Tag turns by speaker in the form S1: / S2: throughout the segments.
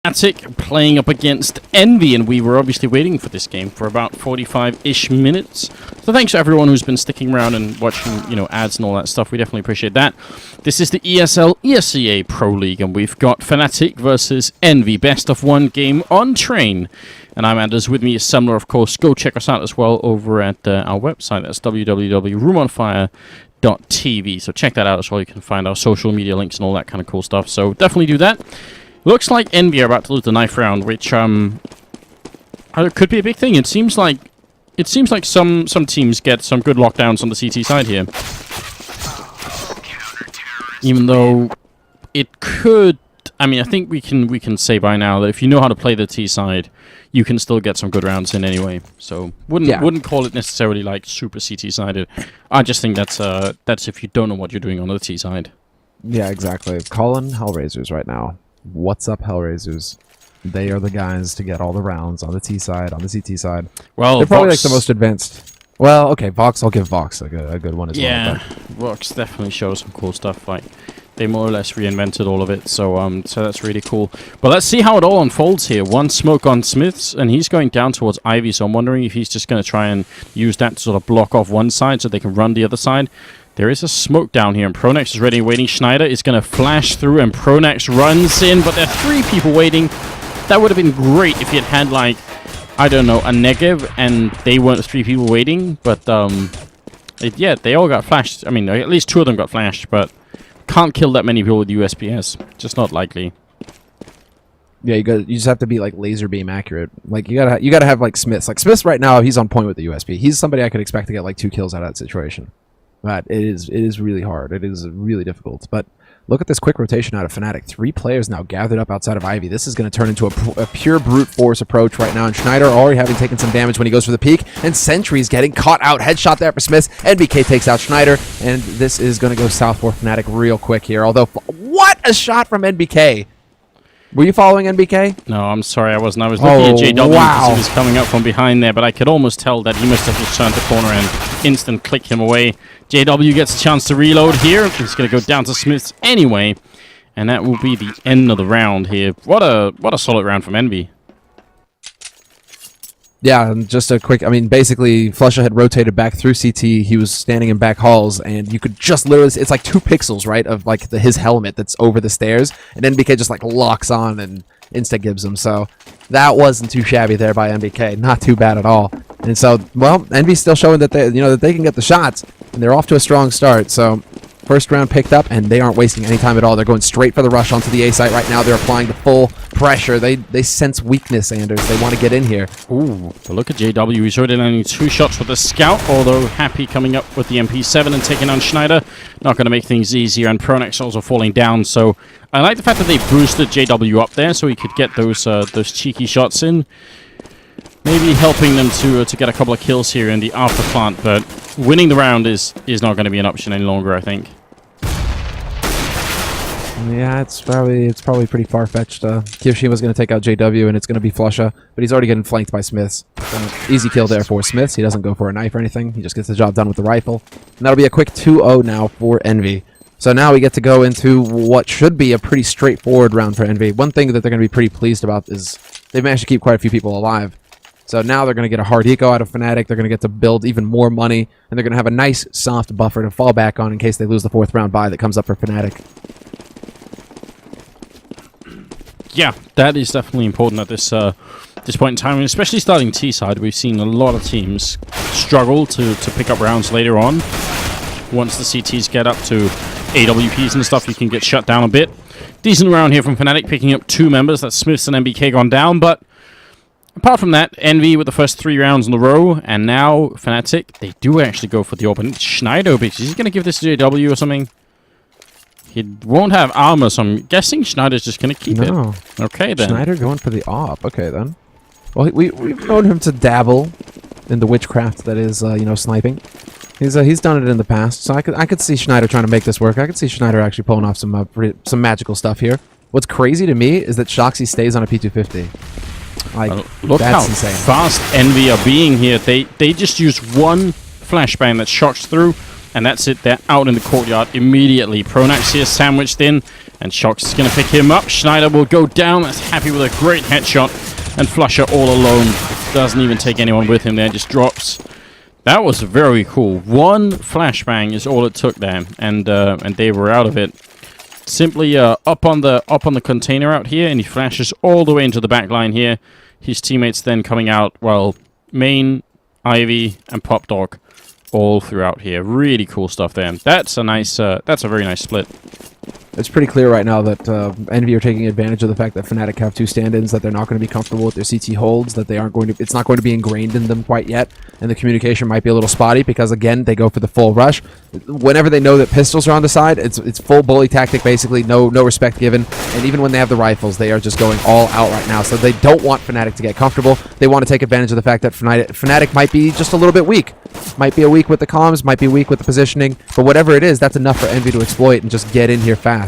S1: Fnatic playing up against Envy, and we were obviously waiting for this game for about 45-ish minutes. So thanks to everyone who's been sticking around and watching, ads and all that stuff. We definitely appreciate that. This is the ESL ESEA Pro League, and we've got Fnatic versus Envy, best of one game on Train. And I'm Anders, with me is Sumler, of course. Go check us out as well over at our website. That's www.roomonfire.tv. So check that out as well. You can find our social media links and all that kind of cool stuff. So definitely do that. Looks like Envy are about to lose the knife round, which could be a big thing. It seems like some teams get some good lockdowns on the CT side here. Even though it could, I think we can say by now that if you know how to play the T side, you can still get some good rounds in anyway. So wouldn't call it necessarily like super CT sided. I just think that's if you don't know what you're doing on the T side.
S2: Yeah, exactly. Calling Hellraisers right now. What's up, Hellraisers? They are the guys to get all the rounds on the T side, on the CT side.
S1: Well,
S2: they're probably like the most advanced. Well, okay, Vox. I'll give Vox a good one as well.
S1: Yeah, Vox definitely shows some cool stuff. Like they more or less reinvented all of it. So so that's really cool. But let's see how it all unfolds here. One smoke on SmithZz, and he's going down towards Ivy. So I'm wondering if he's just going to try and use that to sort of block off one side so they can run the other side. There is a smoke down here, and Pronax is ready, waiting. Schneider is going to flash through, and Pronax runs in, but there are three people waiting. That would have been great if he had had, like, I don't know, a negative, and they weren't three people waiting. But, yeah, they all got flashed. I mean, at least two of them got flashed, but can't kill that many people with USPS. Just not likely.
S2: Yeah, you just have to be like laser beam accurate. Like you gotta have like SmithZz. Like SmithZz right now, he's on point with the USP. He's somebody I could expect to get like 2 kills out of that situation. But it is really hard. It is really difficult. But look at this quick rotation out of Fnatic. 3 players now gathered up outside of Ivy. This is going to turn into a pure brute force approach right now. And Schneider already having taken some damage when he goes for the peek. And Sentry's getting caught out. Headshot there for SmithZz. NBK takes out Schneider. And this is going to go south for Fnatic real quick here. Although, what a shot from NBK. Were you following NBK?
S1: No, I'm sorry, I wasn't. I was looking at JW because he was coming up from behind there, but I could almost tell that he must have just turned the corner and instant click him away. JW gets a chance to reload here. He's going to go down to SmithZz anyway, and that will be the end of the round here. What a solid round from Envy.
S2: Yeah, and just a quick, basically, Flusha had rotated back through CT. He was standing in back halls, and you could just literally, it's like 2 pixels, right, of like his helmet that's over the stairs, and NBK just like locks on and insta-gives him. So that wasn't too shabby there by NBK. Not too bad at all. And so, well, Envy's still showing that they, that they can get the shots, and they're off to a strong start. So first round picked up, and they aren't wasting any time at all. They're going straight for the rush onto the A site right now. They're applying the full pressure. They sense weakness, Anders. They want to get in here.
S1: Ooh, but look at JW. He's already landing 2 shots with the scout, although Happy coming up with the MP7 and taking on Schneider. Not going to make things easier, and Pronax also falling down. So I like the fact that they boosted JW up there so he could get those cheeky shots in. Maybe helping them to get a couple of kills here in the after plant, but winning the round is not going to be an option any longer, I think.
S2: Yeah, it's probably pretty far-fetched. Kiroshima's going to take out JW, and it's going to be Flusha, but he's already getting flanked by SmithZz. Easy kill there for SmithZz. He doesn't go for a knife or anything. He just gets the job done with the rifle. And that'll be a quick 2-0 now for Envy. So now we get to go into what should be a pretty straightforward round for Envy. One thing that they're going to be pretty pleased about is they've managed to keep quite a few people alive. So now they're going to get a hard eco out of Fnatic. They're going to get to build even more money, and they're going to have a nice soft buffer to fall back on in case they lose the 4th round bye that comes up for Fnatic.
S1: Yeah, that is definitely important at this point in time, and especially starting T-side. We've seen a lot of teams struggle to pick up rounds later on. Once the CTs get up to AWPs and stuff, you can get shut down a bit. Decent round here from Fnatic, picking up 2 members. That's SmithZz and NBK gone down, but apart from that, Envy with the first 3 rounds in a row, and now Fnatic, they do actually go for the open. Schneider, because he's going to give this to JW or something. He won't have armor, so I'm guessing Schneider's just going to keep it. Okay, then.
S2: Schneider going for the op. Okay, then. Well, we've known him to dabble in the witchcraft that is, sniping. He's done it in the past, so I could see Schneider trying to make this work. I could see Schneider actually pulling off some magical stuff here. What's crazy to me is that Shoxy stays on a P250. Like,
S1: look how
S2: insane.
S1: Fast Envy are being here. They just use one flashbang that shocks through, and that's it. They're out in the courtyard immediately. Pronax here sandwiched in, And Shox is going to pick him up. Schneider will go down. That's happy with a great headshot. And Flusher all alone. Doesn't even take anyone with him there. Just drops. That was very cool. One flashbang is all it took there. And they were out of it. Simply up on the container out here. And he flashes all the way into the back line here. His teammates then coming out. Well, Main, Ivy, and Pop Dog. All throughout here. Really cool stuff there. That's a nice, that's a very nice split.
S2: It's pretty clear right now that EnVy are taking advantage of the fact that Fnatic have 2 stand-ins, that they're not going to be comfortable with their CT holds, that they aren't going to, it's not going to be ingrained in them quite yet, and the communication might be a little spotty because, again, they go for the full rush. Whenever they know that pistols are on the side, it's full bully tactic, basically, no respect given, and even when they have the rifles, they are just going all out right now, so they don't want Fnatic to get comfortable. They want to take advantage of the fact that Fnatic might be just a little bit weak. Might be weak with the comms, might be weak with the positioning, but whatever it is, that's enough for EnVy to exploit and just get in here fast.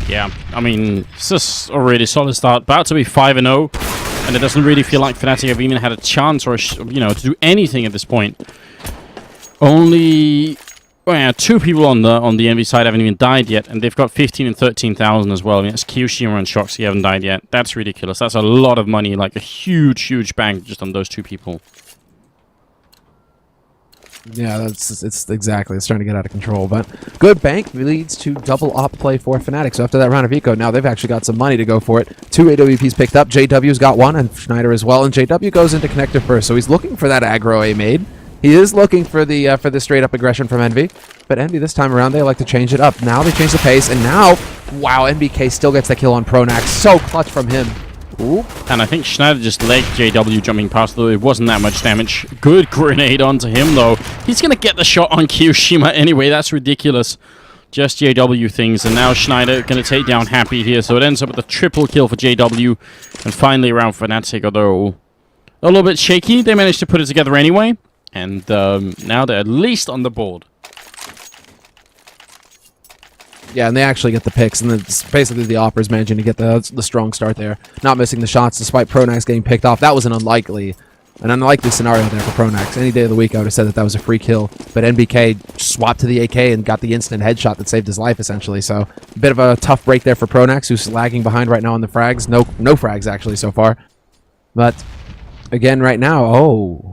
S1: Yeah, I mean, it's just a really solid start. About to be 5-0, and it doesn't really feel like Fnatic have even had a chance or, to do anything at this point. Only 2 people on the EnVy side haven't even died yet, and they've got 15 and 13,000 as well. I mean, it's Kyoshima and Shox who haven't died yet. That's ridiculous. That's a lot of money, like a huge bank just on those 2 people.
S2: Yeah, it's starting to get out of control, but good bank leads to double op play for Fnatic. So after that round of eco, now they've actually got some money to go for it. 2 AWPs picked up. JW's got 1, and Schneider as well. And JW goes into connector first, so he's looking for that aggro A made. He is looking for the straight up aggression from EnVy, but EnVy this time around they like to change it up. Now they change the pace, and now, wow, NBK still gets the kill on Pronax. So clutch from him. Ooh.
S1: And I think Schneider just legged JW jumping past, though it wasn't that much damage. Good grenade onto him, though. He's going to get the shot on Kyoshima anyway. That's ridiculous. Just JW things. And now Schneider going to take down Happy here. So it ends up with a triple kill for JW. And finally around Fnatic, although a little bit shaky. They managed to put it together anyway. And now they're at least on the board.
S2: Yeah, and they actually get the picks, and it's basically the Opera's managing to get the strong start there. Not missing the shots despite Pronax getting picked off. That was an unlikely scenario there for Pronax. Any day of the week I would have said that was a free kill, but NBK swapped to the AK and got the instant headshot that saved his life, essentially. So a bit of a tough break there for Pronax, who's lagging behind right now on the frags. No frags, actually, so far. But again, right now,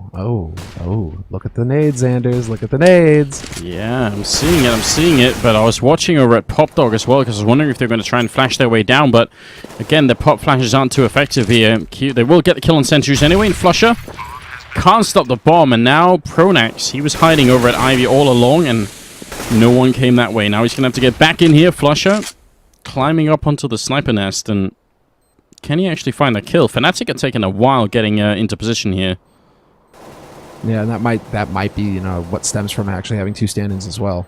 S2: look at the nades, Anders. Look at the nades. Yeah,
S1: I'm seeing it. But I was watching over at Pop Dog as well because I was wondering if they're going to try and flash their way down. But again, the pop flashes aren't too effective here. They will get the kill on Sentries anyway. And Flusher can't stop the bomb. And now Pronax, he was hiding over at Ivy all along, and no one came that way. Now he's going to have to get back in here. Flusher climbing up onto the sniper nest, and can he actually find the kill? Fnatic are taking a while getting into position here.
S2: Yeah, and that might be what stems from actually having 2 stand-ins as well.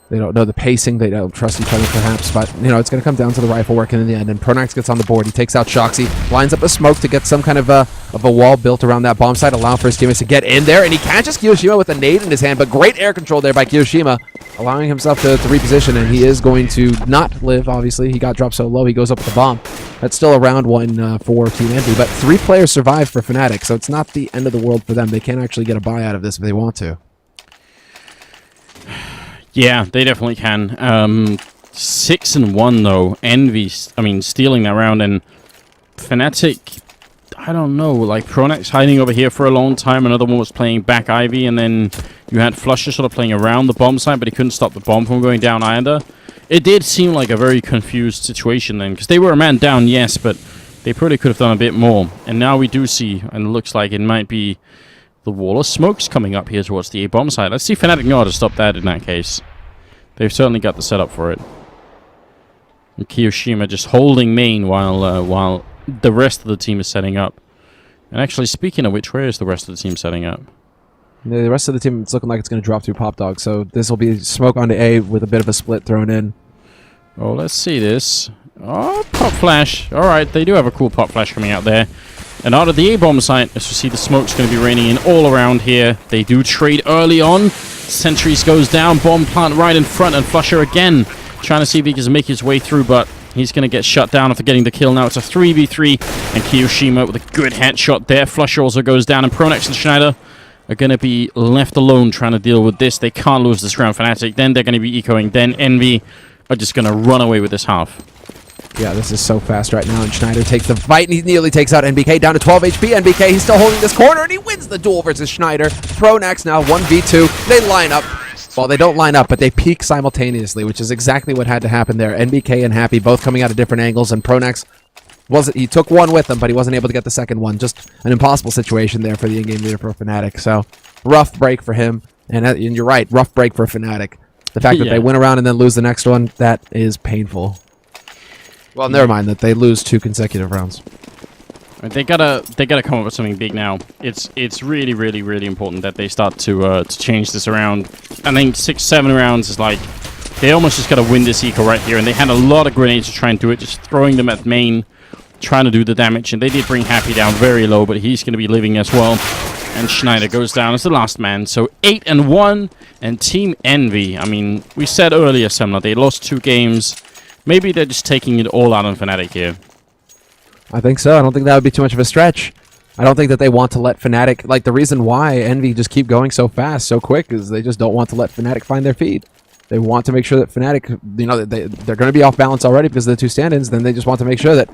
S2: They don't know the pacing, they don't trust each other perhaps, but it's going to come down to the rifle working in the end. And Pronax gets on the board. He takes out Shoxy, lines up a smoke to get some kind of a wall built around that bomb site, allowing for his teammates to get in there. And he catches Kyoshima with a nade in his hand, but great air control there by Kyoshima, allowing himself to reposition. And he is going to not live. Obviously, he got dropped so low. He goes up with the bomb. That's still a round 1 for Team EnVy, but 3 players survived for Fnatic, so it's not the end of the world for them. They can actually get a buy out of this if they want to.
S1: Yeah, they definitely can. 6-1 though. EnVy, stealing that round, and Fnatic, I don't know, like Pronax hiding over here for a long time. Another one was playing back Ivy, and then you had Flusher sort of playing around the bomb site, but he couldn't stop the bomb from going down either. It did seem like a very confused situation then, because they were a man down, yes, but they probably could have done a bit more. And now we do see, and it looks like it might be the wall of smokes coming up here towards the A-bomb site. Let's see if Fnatic know how to stop that in that case. They've certainly got the setup for it. And Kyoshima just holding main while the rest of the team is setting up. And actually, speaking of which, where is the rest of the team setting up?
S2: Yeah, the rest of the team, it's looking like it's going to drop through Pop Dog, so this will be smoke onto A with a bit of a split thrown in.
S1: Oh, let's see this. Oh, pop flash. Alright, they do have a cool pop flash coming out there. And out of the A-bomb site, as you see, the smoke's going to be raining in all around here. They do trade early on. Sentries goes down, bomb plant right in front, and Flusher again trying to see if he can make his way through, but he's going to get shut down after getting the kill. Now it's a 3v3, and Kyoshima with a good headshot there. Flusher also goes down, and Pronax and Schneider are going to be left alone trying to deal with this. They can't lose this round. Fnatic, then they're going to be ecoing, then EnVy are just going to run away with this half.
S2: Yeah, this is so fast right now, and Schneider takes the fight, and he nearly takes out NBK down to 12 HP. NBK, he's still holding this corner, and he wins the duel versus Schneider. Pronax now 1v2. They line up. Well, they don't line up, but they peak simultaneously, which is exactly what had to happen there. NBK and Happy both coming out of different angles, and Pronax he took one with him, but he wasn't able to get the second one. Just an impossible situation there for the in-game leader for Fnatic. So, rough break for him, and you're right, rough break for Fnatic. The fact that they win around and then lose the next one, that is painful. Well, never mind that they lose 2 consecutive rounds.
S1: They gotta come up with something big now. It's really, really, really important that they start to change this around. I think 6-7 rounds is like they almost just gotta win this eco right here, and they had a lot of grenades to try and do it, just throwing them at main, trying to do the damage, and they did bring Happy down very low, but he's gonna be living as well. And Schneider goes down as the last man. So 8-1, and Team Envy. I mean, we said earlier, Semler, they lost 2 games. Maybe they're just taking it all out on Fnatic here.
S2: I think so. I don't think that would be too much of a stretch. I don't think that they want to let Fnatic... Like, the reason why Envy just keep going so fast, so quick, is they just don't want to let Fnatic find their feed. They want to make sure that Fnatic... You know, they're going to be off balance already because of the 2 stand-ins. Then they just want to make sure that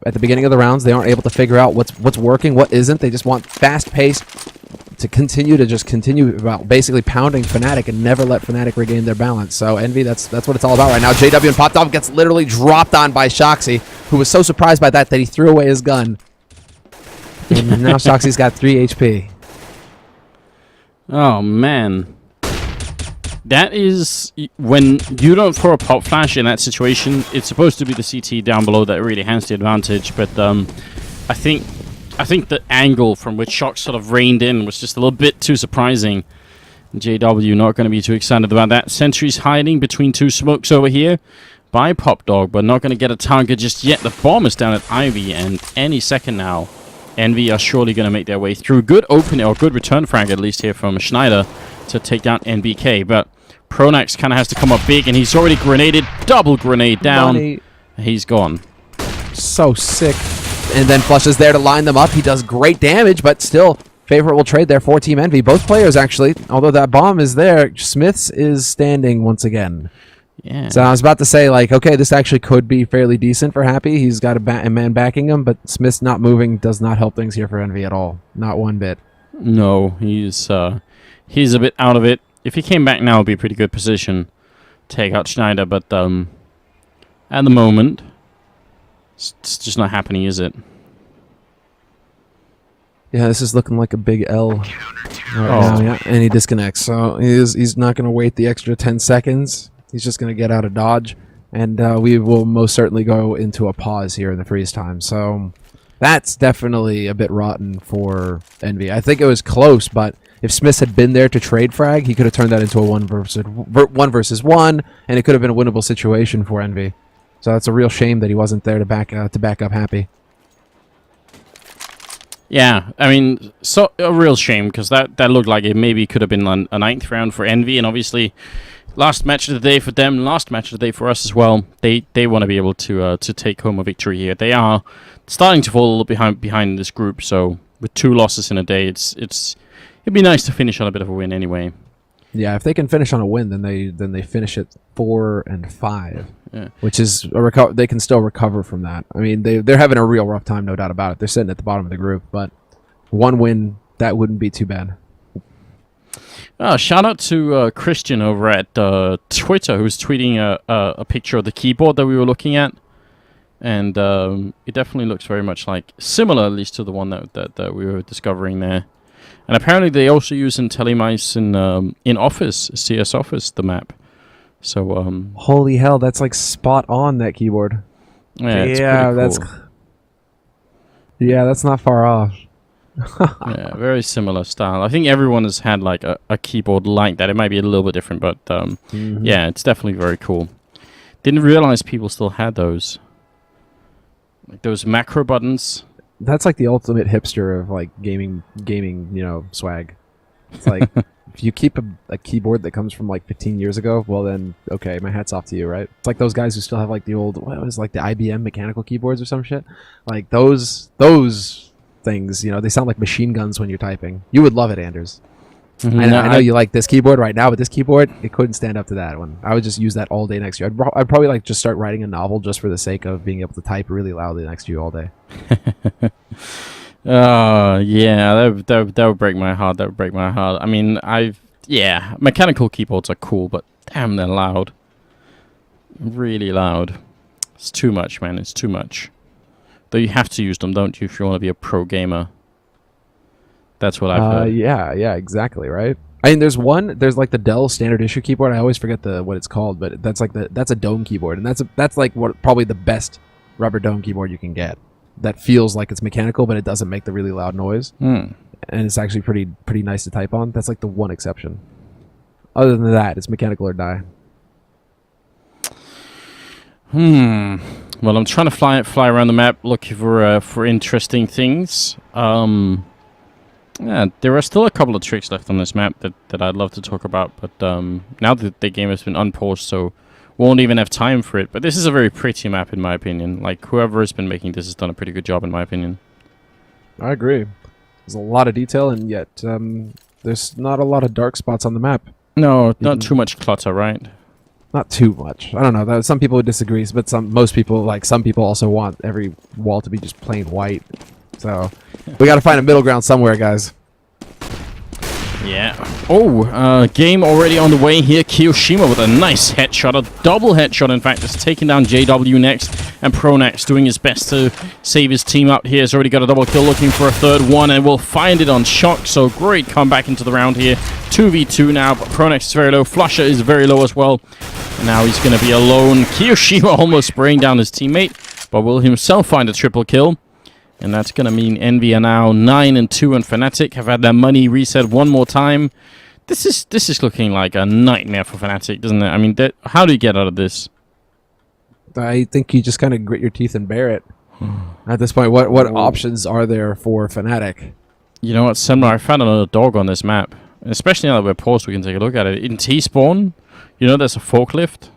S2: at the beginning of the rounds, they aren't able to figure out what's working, what isn't. They just want fast pace to continue about basically pounding Fnatic and never let Fnatic regain their balance. So Envy, that's what it's all about right now. JW and Popped Off gets literally dropped on by Shoxy, who was so surprised by that he threw away his gun. And now Shoxy's got 3 HP.
S1: Oh man. That is, when you don't throw a pop flash in that situation, it's supposed to be the CT down below that really has the advantage, but I think the angle from which Shock sort of reined in was just a little bit too surprising. JW not going to be too excited about that. Sentry's hiding between 2 smokes over here by Pop Dog, but not going to get a target just yet. The bomb is down at Ivy, and any second now, Envy are surely going to make their way through. Good opening, or good return frag at least here from Schneider to take down NBK, but Pronax kind of has to come up big, and he's already grenaded. Double grenade down. Money. He's gone.
S2: So sick. And then Flush is there to line them up. He does great damage, but still favorable trade there for Team Envy. Both players, actually, although that bomb is there, SmithZz is standing once again. Yeah. So I was about to say, like, okay, this actually could be fairly decent for Happy. He's got a man backing him, but SmithZz not moving does not help things here for Envy at all. Not one bit.
S1: No, he's a bit out of it. If he came back now, it would be a pretty good position to take out Schneider, but at the moment, it's just not happening, is it?
S2: Yeah, this is looking like a big L right now, yeah. And he disconnects, so he's not going to wait the extra 10 seconds. He's just going to get out of dodge, and we will most certainly go into a pause here in the freeze time. So that's definitely a bit rotten for Envy. I think it was close, but if SmithZz had been there to trade frag, he could have turned that into a 1 versus 1, and it could have been a winnable situation for Envy. So that's a real shame that he wasn't there to back up Happy.
S1: Yeah, I mean, so a real shame, because that looked like it maybe could have been a 9th round for Envy, and obviously last match of the day for them, last match of the day for us as well. They want to be able to take home a victory here. They are starting to fall a little behind this group, so with 2 losses in a day, it'd be nice to finish on a bit of a win anyway. Yeah,
S2: if they can finish on a win, then they finish at 4-5,
S1: yeah.
S2: Which is they can still recover from that. I mean, they're having a real rough time, no doubt about it. They're sitting at the bottom of the group, but 1 win, that wouldn't be too bad.
S1: Shout out to Christian over at Twitter, who's tweeting a picture of the keyboard that we were looking at, and it definitely looks very much like similar, at least to the one that we were discovering there. And apparently they also use IntelliMice in Office, CS Office, the map. So
S2: holy hell, that's like spot on, that keyboard.
S1: Yeah,
S2: that's
S1: cool.
S2: Yeah, that's not far off.
S1: Yeah, very similar style. I think everyone has had like a keyboard like that. It might be a little bit different, but yeah, it's definitely very cool. Didn't realize people still had those. Like those macro buttons.
S2: That's like the ultimate hipster of like gaming, swag. It's like if you keep a keyboard that comes from like 15 years ago, well then, okay, my hat's off to you, right? It's like those guys who still have like the old, what was like the IBM mechanical keyboards or some shit. Like those things, they sound like machine guns when you're typing. You would love it, Anders. I know you like this keyboard right now, but this keyboard, it couldn't stand up to that one. I would just use that all day next to you. I'd probably like just start writing a novel just for the sake of being able to type really loudly next to you all day.
S1: Yeah, that would break my heart. That would break my heart. I mean, yeah, mechanical keyboards are cool, but damn, they're loud. Really loud. It's too much, man. It's too much. Though you have to use them, don't you, if you want to be a pro gamer? That's what I've heard.
S2: Yeah, exactly, right? I mean, there's like the Dell standard issue keyboard. I always forget what it's called, but that's a dome keyboard, and that's like probably the best rubber dome keyboard you can get. That feels like it's mechanical, but it doesn't make the really loud noise, and it's actually pretty nice to type on. That's like the one exception. Other than that, it's mechanical or die.
S1: Well, I'm trying to fly around the map looking for interesting things. Yeah, there are still a couple of tricks left on this map that I'd love to talk about, but now that the game has been unpaused, so won't even have time for it. But this is a very pretty map, in my opinion. Like, whoever has been making this has done a pretty good job, in my opinion.
S2: I agree. There's a lot of detail, and yet there's not a lot of dark spots on the map.
S1: No, not too much clutter, right?
S2: Not too much. I don't know. Some people would disagree, but some people also want every wall to be just plain white. So we got to find a middle ground somewhere, guys.
S1: Yeah. Oh, game already on the way here. Kiyoshima with a nice headshot, a double headshot, in fact, just taking down JW next, and Pronax doing his best to save his team out here. He's already got a double kill, looking for a third one, and will find it on Shock. So great comeback into the round here. 2v2 now, but Pronax is very low. Flusher is very low as well. And now he's going to be alone. Kiyoshima almost spraying down his teammate, but will himself find a triple kill. And that's going to mean Envy are now 9-2, and Fnatic have had their money reset one more time. This is looking like a nightmare for Fnatic, doesn't it? I mean, how do you get out of this?
S2: I think you just kind of grit your teeth and bear it. At this point, what options are there for Fnatic?
S1: You know what, Semler, I found another dog on this map. Especially now that we're paused, we can take a look at it. In T-spawn, you know there's a forklift.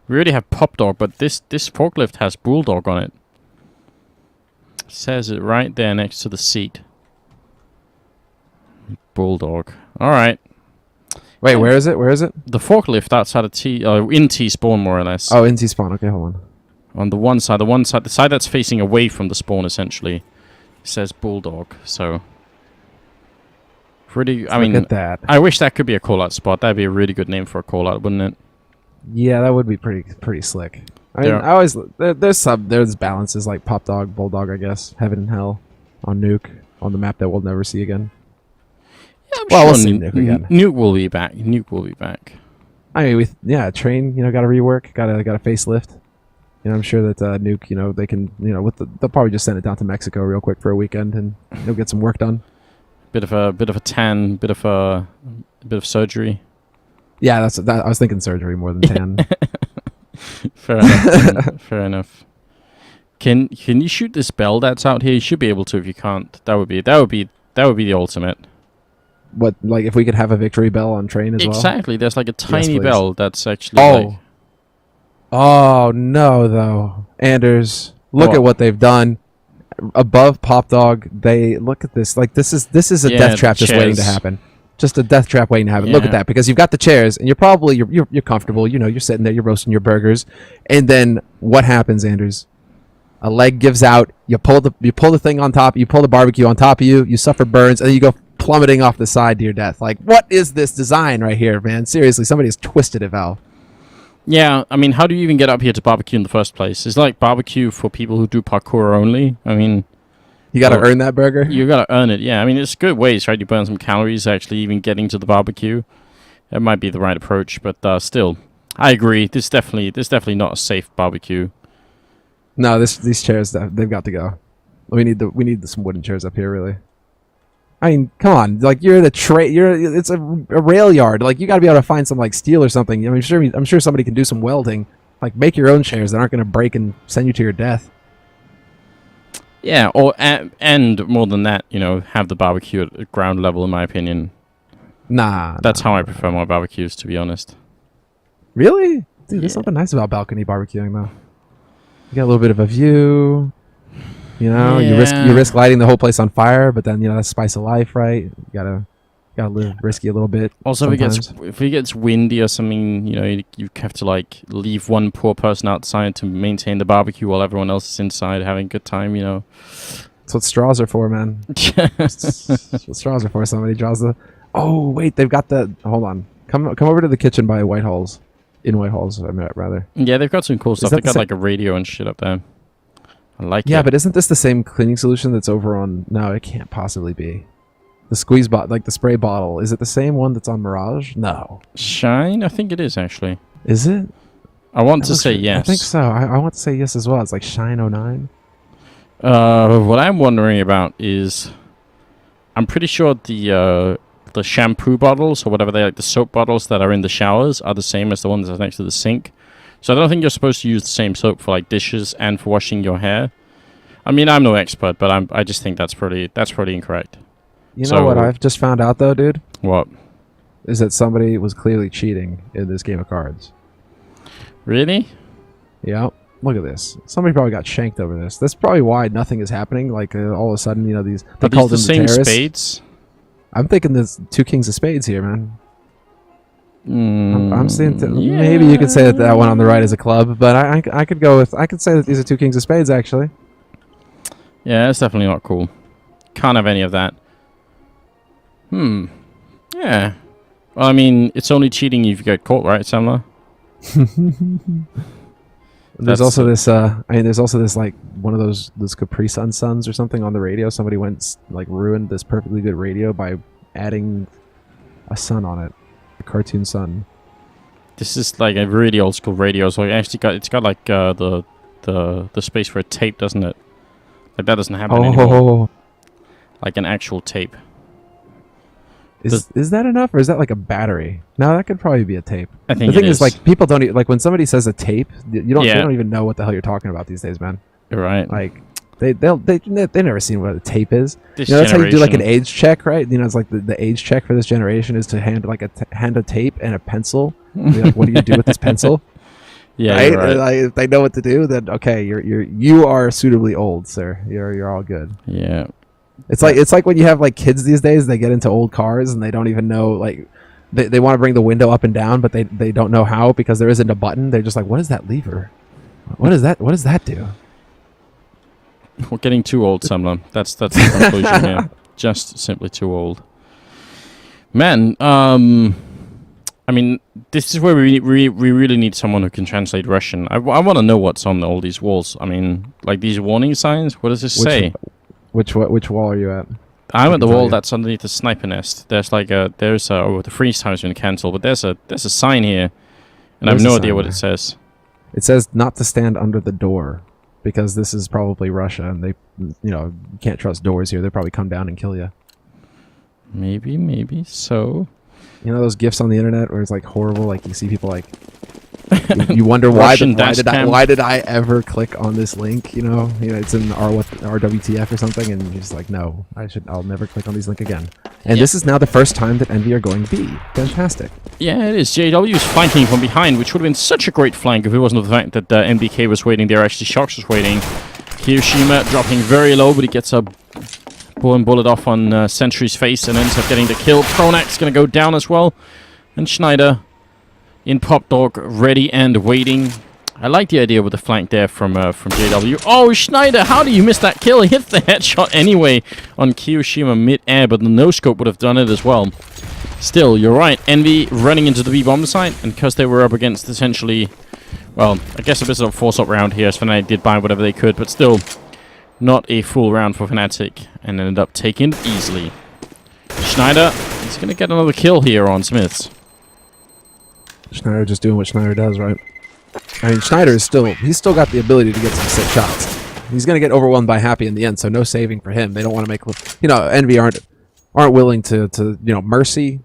S1: We already have Pop Dog, but this forklift has Bulldog on it. Says it right there next to the seat. Bulldog. All right.
S2: Wait, where is it? Where is it?
S1: The forklift outside of in T-spawn, more or less.
S2: Oh, in T-spawn. Okay, hold on.
S1: On the side that's facing away from the spawn, essentially, it says Bulldog. So, pretty. I mean,
S2: look at that.
S1: I wish that could be a call-out spot. That'd be a really good name for a call-out, wouldn't it?
S2: Yeah, that would be pretty slick. I mean, I always there's balances like Pop Dog, Bulldog, I guess, Heaven and Hell, on Nuke, on the map that we'll never see again.
S1: Yeah,
S2: we'll see Nuke again.
S1: Nuke will be back. Nuke will be back.
S2: I mean, Train, got to rework, got a facelift. I'm sure that Nuke, they can, they'll probably just send it down to Mexico real quick for a weekend, and he'll get some work done.
S1: Bit of a tan, bit of surgery.
S2: Yeah, I was thinking surgery more than tan.
S1: Fair enough. Fair enough. Can you shoot this bell that's out here? You should be able to. If you can't, that would be the ultimate.
S2: What, like if we could have a victory bell on Train as well?
S1: Exactly. There's like a tiny bell that's actually.
S2: Oh no, though, Anders, look at what they've done. Above Pop Dog, they look at this. Like this is a death trap just waiting to happen. Just a death trap waiting to happen. Yeah. Look at that, because you've got the chairs and you're comfortable. You're sitting there, you're roasting your burgers, and then what happens, Anders? A leg gives out. You pull the thing on top. You pull the barbecue on top of you. You suffer burns, and then you go plummeting off the side to your death. Like, what is this design right here, man? Seriously, somebody's twisted it, Valve.
S1: Yeah, I mean, how do you even get up here to barbecue in the first place? It's like barbecue for people who do parkour only. I mean,
S2: you got to earn that burger.
S1: You got to earn it. Yeah, I mean, it's good ways, right? You burn some calories actually even getting to the barbecue. That might be the right approach, but still, I agree. This is definitely not a safe barbecue.
S2: No, these chairs, they've got to go. We need some wooden chairs up here, really. I mean, come on, like you're it's a rail yard. Like you got to be able to find some like steel or something. I mean, I'm sure somebody can do some welding. Like make your own chairs that aren't going to break and send you to your death.
S1: Yeah, or and more than that, have the barbecue at ground level. In my opinion, that's how I prefer my barbecues, to be honest.
S2: Really, dude, there's something nice about balcony barbecuing, though. You got a little bit of a view. You risk lighting the whole place on fire, but then that's spice of life, right? You gotta Gotta live risky a little bit.
S1: Also,
S2: sometimes.
S1: if it gets windy or something, you know, you have to like leave one poor person outside to maintain the barbecue while everyone else is inside having a good time. You know,
S2: That's what straws are for, man. That's what straws are for. Somebody draws the. Oh wait, they've got the. Hold on. Come over to the kitchen by Whitehall's. In Whitehall's, I mean, rather.
S1: Yeah, they've got some cool stuff.
S2: that
S1: They've got like a radio and shit up there. I like it.
S2: Yeah, but isn't this the same cleaning solution that's over on? No, it can't possibly be. The squeeze bot, like the spray bottle. Is it the same one that's on Mirage? No.
S1: Shine? I think it is actually.
S2: Is it?
S1: I want to say yes.
S2: I think so. I want to say yes as well. It's like Shine 09.
S1: What I'm wondering about is, I'm pretty sure the shampoo bottles or whatever they like, the soap bottles that are in the showers are the same as the ones that are next to the sink. So I don't think you're supposed to use the same soap for like dishes and for washing your hair. I mean, I'm no expert, but I just think that's pretty incorrect.
S2: You know what I've just found out though, dude?
S1: What?
S2: Is that somebody was clearly cheating in this game of cards.
S1: Really?
S2: Yeah. Look at this. Somebody probably got shanked over this. That's probably why nothing is happening. Like all of a sudden, you know, they called them
S1: the same
S2: terrorists.
S1: spades.
S2: I'm thinking there's two kings of spades here, man. I'm saying
S1: Yeah.
S2: maybe you could say that one on the right is a club, but I could go with I could say that these are two kings of spades actually.
S1: Yeah, that's definitely not cool. Can't have any of that. Yeah. Well, I mean, it's only cheating if you get caught, right, Samla?
S2: There's also this. There's also this like one of those Capri Sun suns or something on the radio. Somebody went like ruined this perfectly good radio by adding a sun on it, a cartoon sun.
S1: This is like a really old school radio. So it's got like the space for a tape, doesn't it? Like that doesn't happen anymore. Like an actual tape.
S2: Is that enough, or is that like a battery? No, that could probably be a tape.
S1: I think
S2: the thing is, like, people don't like when somebody says a tape. They don't even know what the hell you're talking about these days, man.
S1: You're right.
S2: Like they never seen what a tape is.
S1: This
S2: that's how you do like an age check, right? You know, it's like the age check for this generation is to hand like hand a tape and a pencil. Like, what do you do with this pencil?
S1: Yeah,
S2: right.
S1: Right.
S2: Like, if they know what to do, then okay, you are suitably old, sir. You're all good.
S1: Yeah.
S2: It's like when you have like kids these days, they get into old cars and they don't even know, like they want to bring the window up and down, but they don't know how because there isn't a button. They're just like, what is that lever? What is that? What does that do?
S1: We're getting too old, Samla. That's the conclusion here. Just simply too old. Man, I mean, this is where we really need someone who can translate Russian. I want to know what's on all these walls. I mean, like these warning signs. What does this say?
S2: Which wall are you at?
S1: I'm at the wall that's underneath the sniper nest. There's like the freeze time's been cancelled, but there's a sign here, and I have no idea what it says.
S2: It says not to stand under the door, because this is probably Russia, and they, you can't trust doors here. They'll probably come down and kill you.
S1: Maybe so.
S2: You know those gifs on the internet where it's like horrible, like you see people like you wonder why did I ever click on this link? You know, it's in RWTF or something, and you're just like, no, I'll never click on these link again. And this is now the first time that Envy are going B. Fantastic.
S1: Yeah, it is. JW is flanking from behind, which would have been such a great flank if it wasn't for the fact that MBK was waiting there. Actually, Shox was waiting. Hiroshima dropping very low, but he gets a bullet off on Sentry's face and ends up getting the kill. Pronak's going to go down as well, and Schneider in Pop Dog, ready and waiting. I like the idea with the flank there from JW. Oh, Schneider, how do you miss that kill? He hits the headshot anyway on Kiyoshima mid-air, but the no-scope would have done it as well. Still, you're right. Envy running into the B-bomb site, and because they were up against essentially, well, I guess a bit of a force-up round here, as Fnatic did buy whatever they could, but still not a full round for Fnatic, and ended up taking it easily. Schneider is going to get another kill here on Smiths.
S2: Schneider just doing what Schneider does, right? I mean, Schneider is he's still got the ability to get some sick shots. He's going to get overwhelmed by Happy in the end, so no saving for him. They don't want to make, Envy aren't willing to mercy.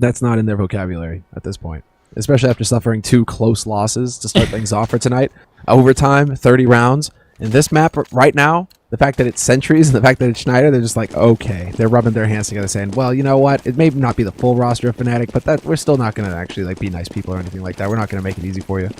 S2: That's not in their vocabulary at this point, especially after suffering 2 close losses to start things off for tonight. Overtime, 30 rounds. In this map right now, the fact that it's Sentries and the fact that it's Schneider, they're just like, okay. They're rubbing their hands together saying, well, you know what? It may not be the full roster of Fnatic, but we're still not going to actually be nice people or anything like that. We're not going to make it easy for you.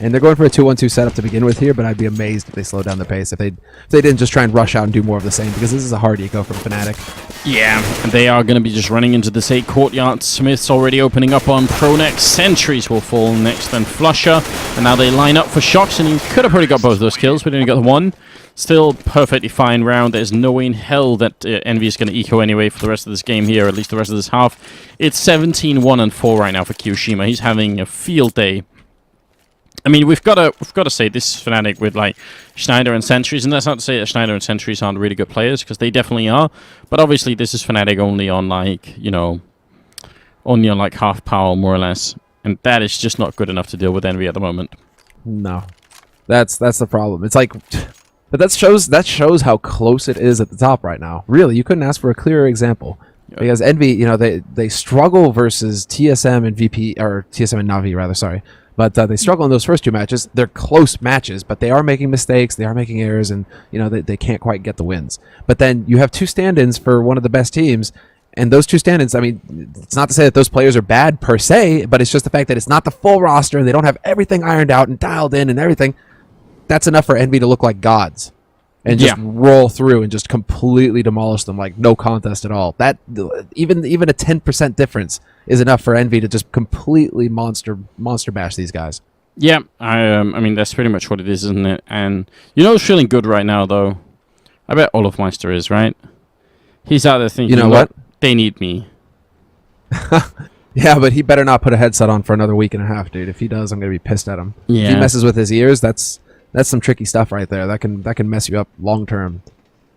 S2: And they're going for a 2-1-2 setup to begin with here, but I'd be amazed if they slowed down the pace, if they didn't just try and rush out and do more of the same, because this is a hard eco from Fnatic.
S1: Yeah, and they are going to be just running into this 8 courtyard. Smith's already opening up on Pro next. Sentries will fall next, then Flusher. And now they line up for Shocks, and he could have probably got both of those kills, but only got the one. Still perfectly fine round. There's no way in hell that Envy is going to eco anyway for the rest of this game here, at least the rest of this half. It's 17-1-4 right now for Kyoshima. He's having a field day. I mean, we've got to say this is Fnatic with like Schneider and Sentries, and that's not to say that Schneider and Sentries aren't really good players, because they definitely are. But obviously, this is Fnatic only on like only on like half power more or less, and that is just not good enough to deal with Envy at the moment.
S2: No, that's the problem. It's like, but that shows how close it is at the top right now. Really, you couldn't ask for a clearer example. Yep. Because Envy, they struggle versus TSM and VP, or TSM and Na'Vi rather. Sorry. But they struggle in those first 2 matches. They're close matches, but they are making mistakes. They are making errors, and they can't quite get the wins. But then you have 2 stand-ins for one of the best teams, and those 2 stand-ins, I mean, it's not to say that those players are bad per se, but it's just the fact that it's not the full roster, and they don't have everything ironed out and dialed in and everything. That's enough for Envy to look like gods and just roll through and just completely demolish them like no contest at all. That even a 10% difference is enough for Envy to just completely monster bash these guys.
S1: Yeah, I mean, that's pretty much what it is, isn't it? And who's feeling good right now, though? I bet Olofmeister is, right? He's out there thinking,
S2: you know what?
S1: They need me.
S2: Yeah, but he better not put a headset on for another week and a half, dude. If he does, I'm going to be pissed at him.
S1: Yeah.
S2: If he messes with his ears, that's some tricky stuff right there. That can mess you up long term.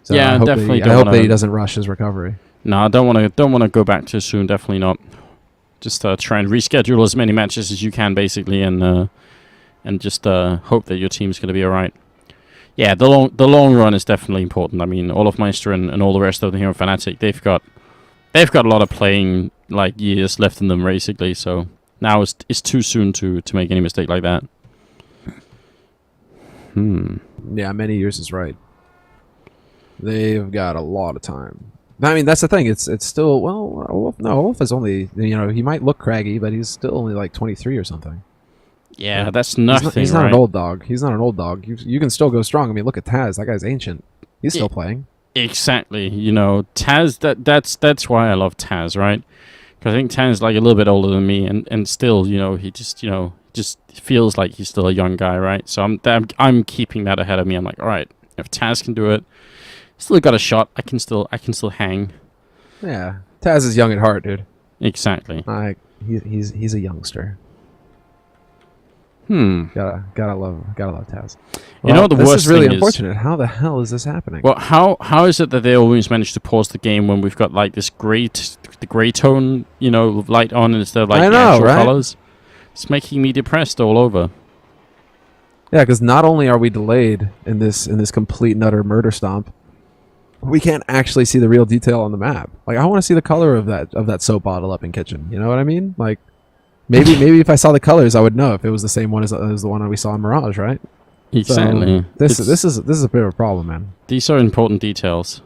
S2: So
S1: yeah,
S2: I hope
S1: definitely.
S2: I hope that he doesn't rush his recovery.
S1: No, I don't want to go back too soon. Definitely not. Just try and reschedule as many matches as you can, basically, and just hope that your team's going to be all right. Yeah, the long run is definitely important. I mean, Olofmeister and all the rest of them here in Fnatic, they've got a lot of playing like years left in them, basically. So now it's too soon to make any mistake like that.
S2: Yeah, many years is right. They've got a lot of time. I mean, that's the thing. It's still, well, Wolf is only, he might look craggy, but he's still only like 23 or something.
S1: Yeah, that's nothing.
S2: He's not an old dog. He's not an old dog. You can still go strong. I mean, look at Taz. That guy's ancient. He's still playing. Exactly.
S1: Taz. That's why I love Taz, right? Because I think Taz is like a little bit older than me, and still, he just feels like he's still a young guy, right? So I'm keeping that ahead of me. I'm like, all right, if Taz can do it, still got a shot. I can still hang.
S2: Yeah, Taz is young at heart, dude.
S1: Exactly.
S2: He's a youngster. Gotta love Taz. Well,
S1: the
S2: this
S1: worst
S2: is really
S1: thing
S2: unfortunate. How the hell is this happening?
S1: Well, how is it that they always manage to pause the game when we've got like this the gray tone, light on instead of like the actual colors? It's making me depressed all over.
S2: Yeah, because not only are we delayed in this complete and utter murder stomp, we can't actually see the real detail on the map. Like, I want to see the color of that soap bottle up in kitchen. You know what I mean? Like, maybe if I saw the colors, I would know if it was the same one as the one that we saw in Mirage, right?
S1: Exactly.
S2: So this is a bit of a problem, man.
S1: These are important details.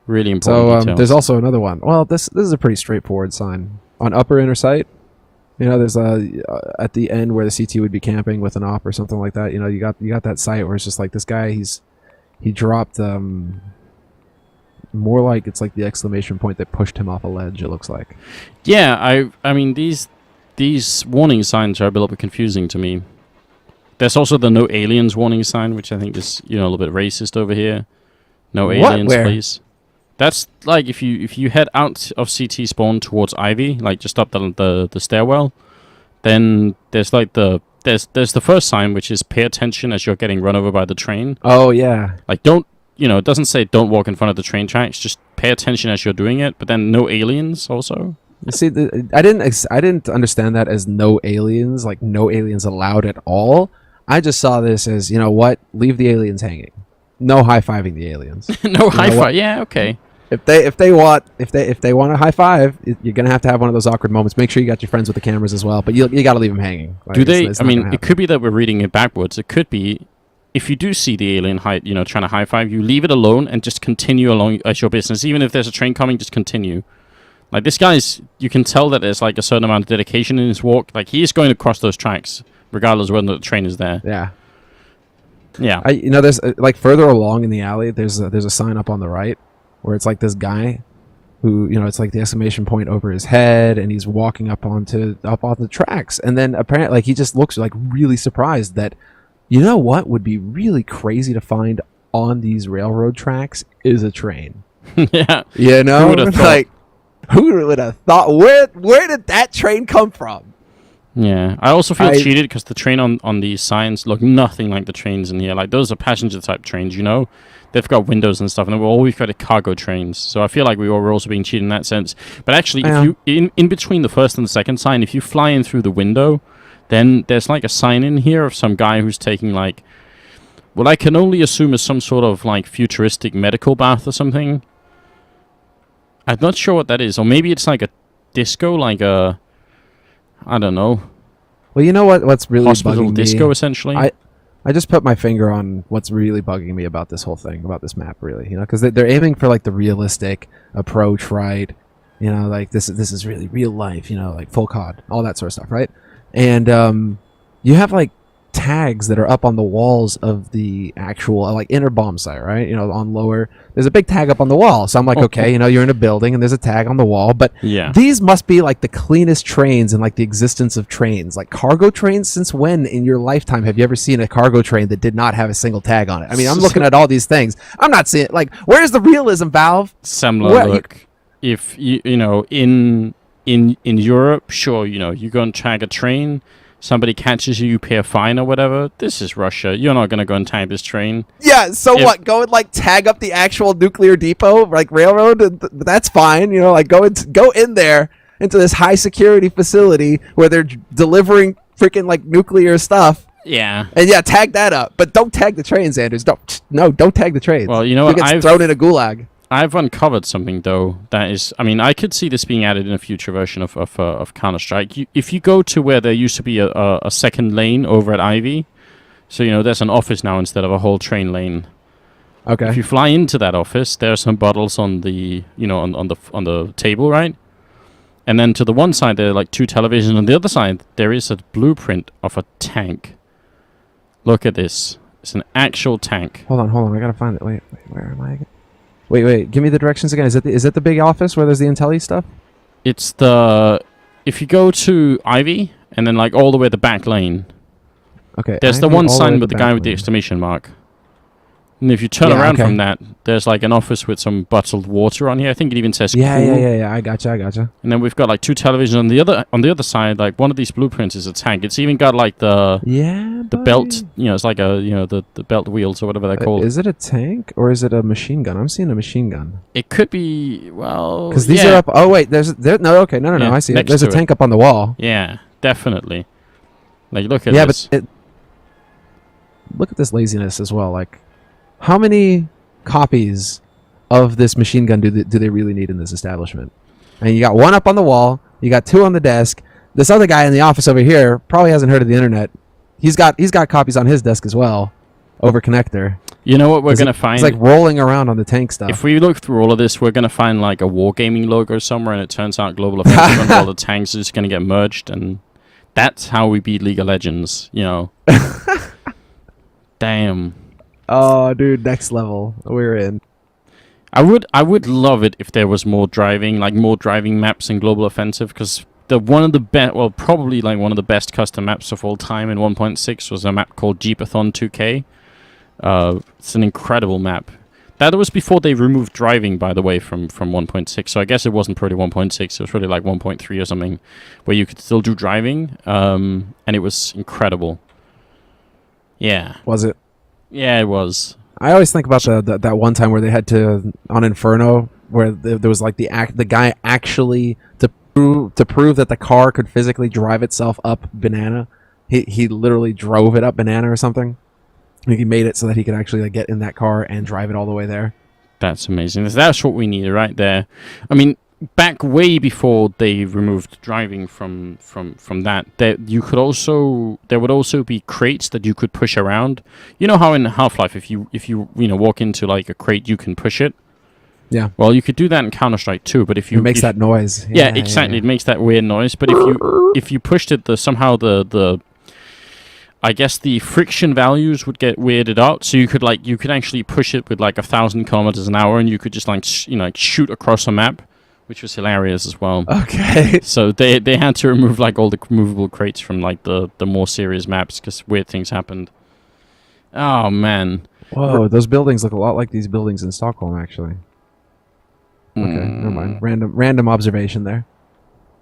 S1: Really important details.
S2: There's also another one. Well, this is a pretty straightforward sign on upper inner sight. There's at the end where the CT would be camping with an op or something like that. You got that sight where it's just like this guy. He dropped more like it's like the exclamation point that pushed him off a ledge. It looks like.
S1: Yeah, I mean these warning signs are a little bit confusing to me. There's also the no aliens warning sign, which I think is a little bit racist over here. No aliens, please. That's like if you head out of CT spawn towards Ivy, like just up the stairwell, then there's like there's the first sign, which is pay attention as you're getting run over by the train.
S2: Oh yeah.
S1: Like don't it doesn't say don't walk in front of the train tracks, just pay attention as you're doing it. But then no aliens also.
S2: See, I didn't understand that as no aliens, like no aliens allowed at all. I just saw this as leave the aliens hanging, no high-fiving the aliens.
S1: No high five. Yeah, okay.
S2: If they want a high five, you're gonna have to have one of those awkward moments. Make sure you got your friends with the cameras as well, but you got to leave them hanging. Like,
S1: do they? I mean, it could be that we're reading it backwards. It could be if you do see the alien trying to high five, you leave it alone and just continue along as your business. Even if there's a train coming, just continue. Like this guy's, you can tell that there's like a certain amount of dedication in his walk. Like he is going to cross those tracks regardless of whether the train is there.
S2: Yeah.
S1: Yeah.
S2: There's like further along in the alley, there's a sign up on the right where it's like this guy who, it's like the exclamation point over his head, and he's walking up on the tracks, and then apparently like he just looks like really surprised that, what would be really crazy to find on these railroad tracks is a train.
S1: Yeah.
S2: Who would have thought? Like, who would have thought? Where did that train come from?
S1: Yeah, I also feel cheated because the train on these signs look nothing like the trains in here. Like, those are passenger type trains, They've got windows and stuff, and we've got cargo trains. So I feel like we were also being cheated in that sense. But actually, if you in between the first and the second sign, if you fly in through the window, then there's like a sign in here of some guy who's taking like, what I can only assume is some sort of like futuristic medical bath or something. I'm not sure what that is, or maybe it's like a disco, like a, I don't know.
S2: Well, you know what's really
S1: hospital
S2: bugging
S1: disco
S2: me?
S1: Essentially.
S2: I just put my finger on what's really bugging me about this whole thing, about this map, really. Because they're aiming for like the realistic approach, right? Like this is really real life. Like full COD, all that sort of stuff, right? And you have like tags that are up on the walls of the actual like inner bomb site, right? On lower, there's a big tag up on the wall. So I'm like, okay, you're in a building and there's a tag on the wall, but
S1: yeah,
S2: these must be like the cleanest trains in like the existence of trains. Like cargo trains, since when in your lifetime have you ever seen a cargo train that did not have a single tag on it? I mean, I'm looking at all these things. I'm not seeing, like, where's the realism, Valve?
S1: Similar look. If in Europe, sure, you go and tag a train, somebody catches you, you pay a fine or whatever. This is Russia. You're not going to go and tag this train.
S2: Yeah, so what? Go and like tag up the actual nuclear depot, like railroad? That's fine. Like go in there into this high security facility where they're delivering freaking like nuclear stuff.
S1: Yeah.
S2: And yeah, tag that up. But don't tag the trains, Anders. Don't tag the trains.
S1: Well, you know what?
S2: I've thrown in a gulag.
S1: I've uncovered something, though, that is... I mean, I could see this being added in a future version of Counter-Strike. If you go to where there used to be a second lane over at Ivy, so, there's an office now instead of a whole train lane.
S2: Okay.
S1: If you fly into that office, there are some bottles on the, on the table, right? And then to the one side, there are, like, 2 televisions. On the other side, there is a blueprint of a tank. Look at this. It's an actual tank.
S2: Hold on. I gotta find it. Wait, where am I again? Wait. Give me the directions again. Is it the big office where there's the Intelli stuff?
S1: It's the... If you go to Ivy, and then like all the way to the back lane.
S2: Okay.
S1: There's the one sign with the guy with the exclamation mark. And if you turn around from that, there's like an office with some bottled water on here. I think it even says cool.
S2: Yeah. I gotcha.
S1: And then we've got like 2 televisions on the other side. Like one of these blueprints is a tank. It's even got like the belt. It's like the belt wheels or whatever they're called.
S2: Is it a tank or is it a machine gun? I'm seeing a machine gun.
S1: It could be
S2: because these are up. Oh wait, no. I see it. There's a tank up on the wall.
S1: Yeah, definitely. Like look at this.
S2: Yeah, but look at this laziness as well. Like, how many copies of this machine gun do they really need in this establishment? And you got 1 up on the wall, you got 2 on the desk. This other guy in the office over here probably hasn't heard of the internet. He's got copies on his desk as well, over connector.
S1: You know what we're gonna find?
S2: It's like rolling around on the tank stuff.
S1: If we look through all of this, we're gonna find like a wargaming logo somewhere, and it turns out Global Offensive and all the tanks is gonna get merged, and that's how we beat League of Legends. Damn.
S2: Oh, dude, next level. We're in.
S1: I would love it if there was more driving maps in Global Offensive, because probably like one of the best custom maps of all time in 1.6 was a map called Jeepathon 2K. It's an incredible map. That was before they removed driving, by the way, from 1.6. So I guess it wasn't probably 1.6. It was really like 1.3 or something, where you could still do driving, and it was incredible. Yeah.
S2: Was it?
S1: Yeah, it was.
S2: I always think about that one time where they had to on Inferno, where there was like the guy actually to prove that the car could physically drive itself up Banana. He literally drove it up Banana or something. He made it so that he could actually like get in that car and drive it all the way there. That's
S1: amazing. That's what we needed right there. I mean, back way before they removed driving from that, there would also be crates that you could push around. You know how in Half-Life, if you walk into like a crate, you can push it.
S2: Yeah.
S1: Well, you could do that in Counter-Strike too, but if you
S2: it makes that noise.
S1: Yeah, exactly. Yeah. It makes that weird noise. But if you pushed it, somehow the I guess the friction values would get weirded out, so you could actually push it with like 1,000 kilometers an hour, and you could just like shoot across a map, which was hilarious as well.
S2: Okay.
S1: So they had to remove like all the movable crates from like the more serious maps because weird things happened. Oh man.
S2: Whoa, those buildings look a lot like these buildings in Stockholm, actually. Okay, never mind. Random observation there.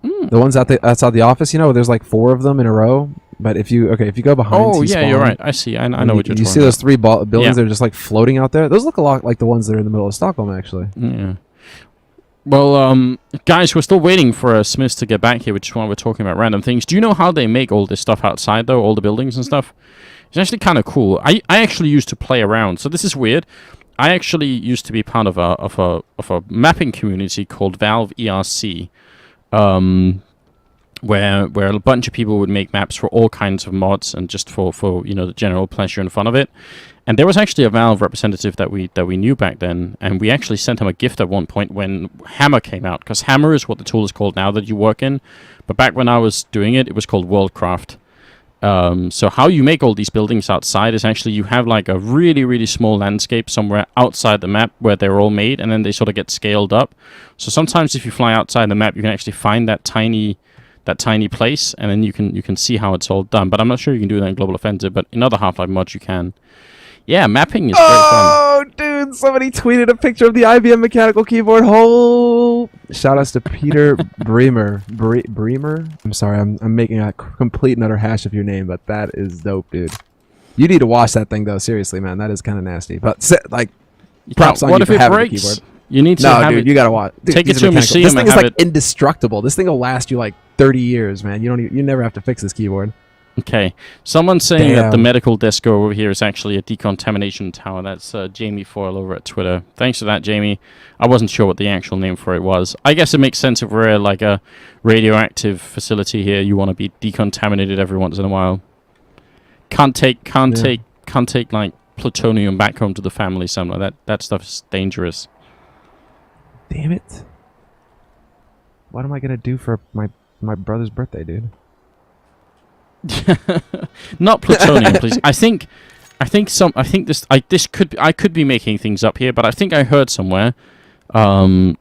S2: The ones outside the office, there's like 4 of them in a row. But if you go behind,
S1: yeah, you're right. I see. I know what you're talking about.
S2: You see those 3 buildings that are just like floating out there? Those look a lot like the ones that are in the middle of Stockholm, actually.
S1: Yeah. Well, guys, we're still waiting for Smiths to get back here, which is why we're talking about random things. Do you know how they make all this stuff outside, though? All the buildings and stuff? It's actually kind of cool. I actually used to play around, so this is weird. I actually used to be part of a mapping community called Valve ERC, where a bunch of people would make maps for all kinds of mods and just for the general pleasure and fun of it. And there was actually a Valve representative that we knew back then, and we actually sent him a gift at one point when Hammer came out, because Hammer is what the tool is called now that you work in. But back when I was doing it, it was called Worldcraft. So how you make all these buildings outside is actually you have like a really, really small landscape somewhere outside the map where they're all made, and then they sort of get scaled up. So sometimes if you fly outside the map, you can actually find that tiny place, and then you can see how it's all done. But I'm not sure you can do that in Global Offensive, but in other Half-Life mods you can. Yeah, mapping is very fun.
S2: Oh, dude, somebody tweeted a picture of the IBM mechanical keyboard. Shout outs to Peter Bremer. Bremer? I'm sorry, I'm making a complete and utter hash of your name, but that is dope, dude. You need to wash that thing, though. Seriously, man, that is kind of nasty. But, props on you for having the keyboard.
S1: You need to have it.
S2: You gotta watch. Dude,
S1: take it to a museum.
S2: This thing is like indestructible. This thing will last you like 30 years, man. You never have to fix this keyboard.
S1: Okay. Someone's saying that the medical desk over here is actually a decontamination tower. That's Jamie Foyle over at Twitter. Thanks for that, Jamie. I wasn't sure what the actual name for it was. I guess it makes sense if we're like a radioactive facility here. You want to be decontaminated every once in a while. Can't take like plutonium back home to the family somewhere. That stuff is dangerous.
S2: Damn it. What am I gonna do for my brother's birthday, dude?
S1: Not plutonium, please. I could be making things up here, but I think I heard somewhere that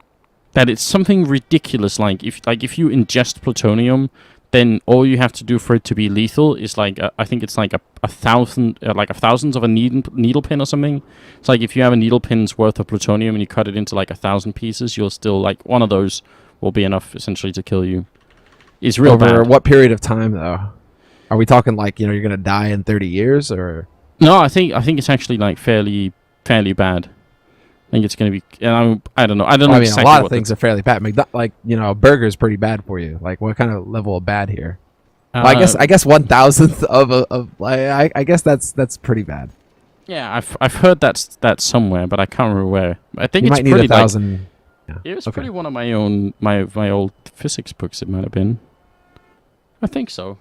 S1: it's something ridiculous. Like if you ingest plutonium, then all you have to do for it to be lethal is like I think it's like a thousandth of a needle pin or something. It's like if you have a needle pin's worth of plutonium and you cut it into like 1,000 pieces, you'll still like one of those will be enough essentially to kill you. It's real bad.
S2: Over what period of time though? Are we talking like you're gonna die in 30 years or?
S1: No, I think it's actually like fairly bad. I think it's gonna be. I don't know. I mean, exactly
S2: a lot of things are fairly bad. A burger's pretty bad for you. Like, what kind of level of bad here? Well, I guess 1,000th I guess that's pretty bad.
S1: Yeah, I've heard that somewhere, but I can't remember where. I think
S2: you
S1: it's
S2: might
S1: pretty
S2: need 1,000.
S1: Yeah. It was pretty one of my old physics books. It might have been. I think so.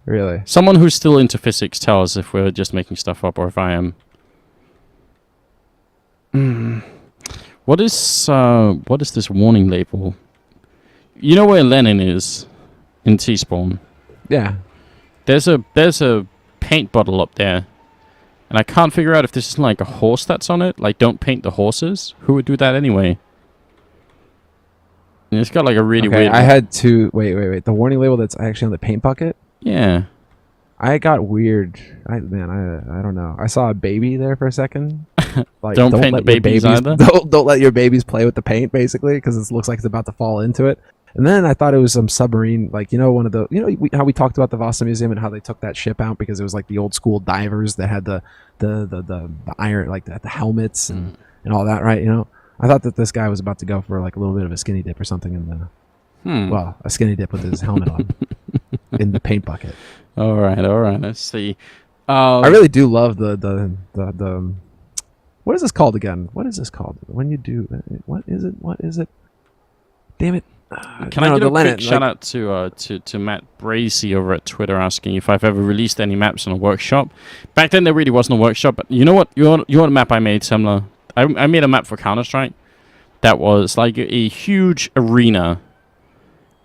S2: Really?
S1: Someone who's still into physics tell us if we're just making stuff up or if I am. What is this warning label? You know where Lenin is in T-Spawn?
S2: Yeah.
S1: There's a paint bottle up there. And I can't figure out if this is like a horse that's on it. Like, don't paint the horses. Who would do that anyway? And it's got like a really weird...
S2: I had to... Wait. The warning label that's actually on the paint bucket?
S1: Yeah.
S2: I got weird. I don't know. I saw a baby there for a second. Like,
S1: don't paint the babies either?
S2: Don't let your babies play with the paint, basically, because it looks like it's about to fall into it. And then I thought it was some submarine, like, one of the... how we talked about the Vasa Museum and how they took that ship out because it was like the old school divers that had the iron, like the helmets and all that, right? I thought that this guy was about to go for like a little bit of a skinny dip or something in the... Well, a skinny dip with his helmet on in the paint bucket.
S1: All right. Let's see.
S2: I really do love the what is this called again? What is this called? When you do what is it? Damn it!
S1: Can I give a quick shout out to Matt Bracy over at Twitter asking if I've ever released any maps in a workshop. Back then there really wasn't a workshop, but you know what? You want a map I made similar? I made a map for Counter-Strike that was like a huge arena.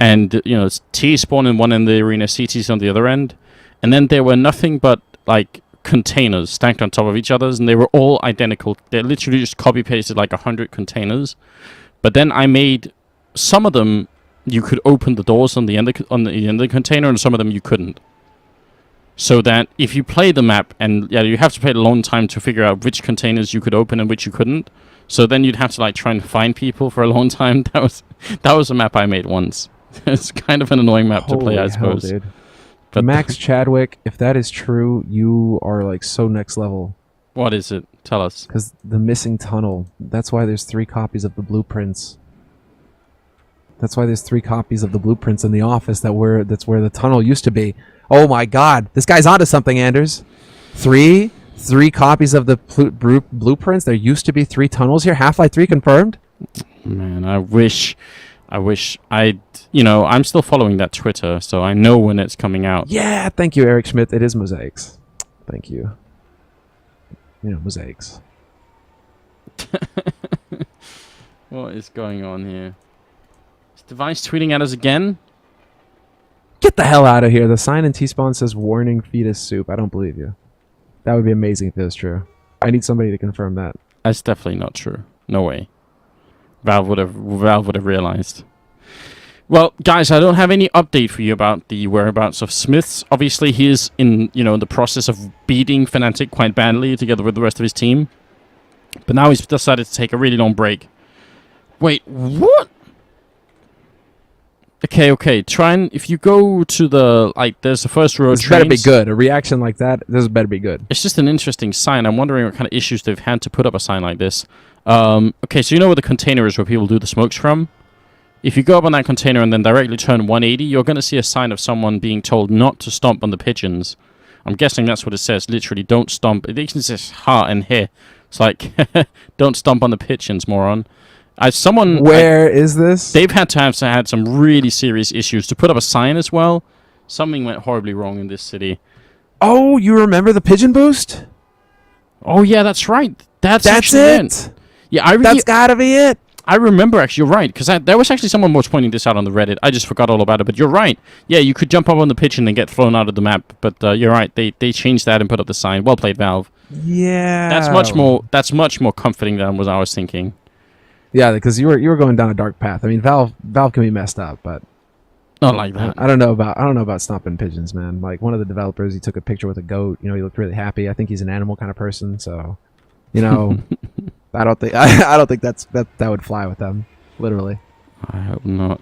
S1: And, it's T-Spawn in one end of the arena, CT's on the other end. and then there were nothing but like containers stacked on top of each other, and they were all identical. They literally just copy pasted like 100 containers. But then I made some of them you could open the doors on the end of the container, and some of them you couldn't. So that if you play the map, and yeah, you have to play it a long time to figure out which containers you could open and which you couldn't. So then you'd have to like try and find people for a long time. That was a map I made once. It's kind of an annoying map to play, I suppose.
S2: Hell, dude.
S1: But
S2: Max Chadwick, if that is true, you are like so next level.
S1: What is it? Tell us.
S2: Because the missing tunnel. That's why there's 3 copies of the blueprints. That's why there's 3 copies of the blueprints in the office that's where the tunnel used to be. Oh my god. This guy's onto something, Anders. 3 copies of the blueprints. There used to be 3 tunnels here. Half-Life 3 confirmed?
S1: Man, I wish I'd, I'm still following that Twitter, so I know when it's coming out.
S2: Yeah, thank you, Eric Schmidt. It is Mosaics. Thank you. Mosaics.
S1: What is going on here? Is Device tweeting at us again?
S2: Get the hell out of here. The sign in T-Spawn says warning fetus soup. I don't believe you. That would be amazing if it was true. I need somebody to confirm that.
S1: That's definitely not true. No way. Valve would have realized. Well, guys, I don't have any update for you about the whereabouts of SmithZz. Obviously, he is in the process of beating Fnatic quite badly together with the rest of his team. But now he's decided to take a really long break. Wait, what? Okay. Try and if you go to the there's the first row of trains.
S2: This better be good. A reaction like that, this better be good.
S1: It's just an interesting sign. I'm wondering what kind of issues they've had to put up a sign like this. Okay, so you know where the container is where people do the smokes from? If you go up on that container and then directly turn 180, you're going to see a sign of someone being told not to stomp on the pigeons. I'm guessing that's what it says. Literally, don't stomp. It even says heart and hair. It's like, don't stomp on the pigeons, moron.
S2: Where is this?
S1: They've had to have had some really serious issues to put up a sign as well. Something went horribly wrong in this city.
S2: Oh, you remember the pigeon boost?
S1: Oh yeah, that's right. That's
S2: it.
S1: Yeah,
S2: that's gotta be it.
S1: I remember, actually, you're right, because there was actually someone was pointing this out on the Reddit. I just forgot all about it, but you're right. Yeah, you could jump up on the pigeon and get thrown out of the map, but you're right. They changed that and put up the sign. Well played, Valve.
S2: Yeah.
S1: That's much more comforting than what I was thinking.
S2: Yeah, because you were going down a dark path. I mean, Valve can be messed up, but
S1: not like that.
S2: I don't know about stomping pigeons, man. Like one of the developers, he took a picture with a goat. He looked really happy. I think he's an animal kind of person, so I don't think that would fly with them, literally.
S1: I hope not.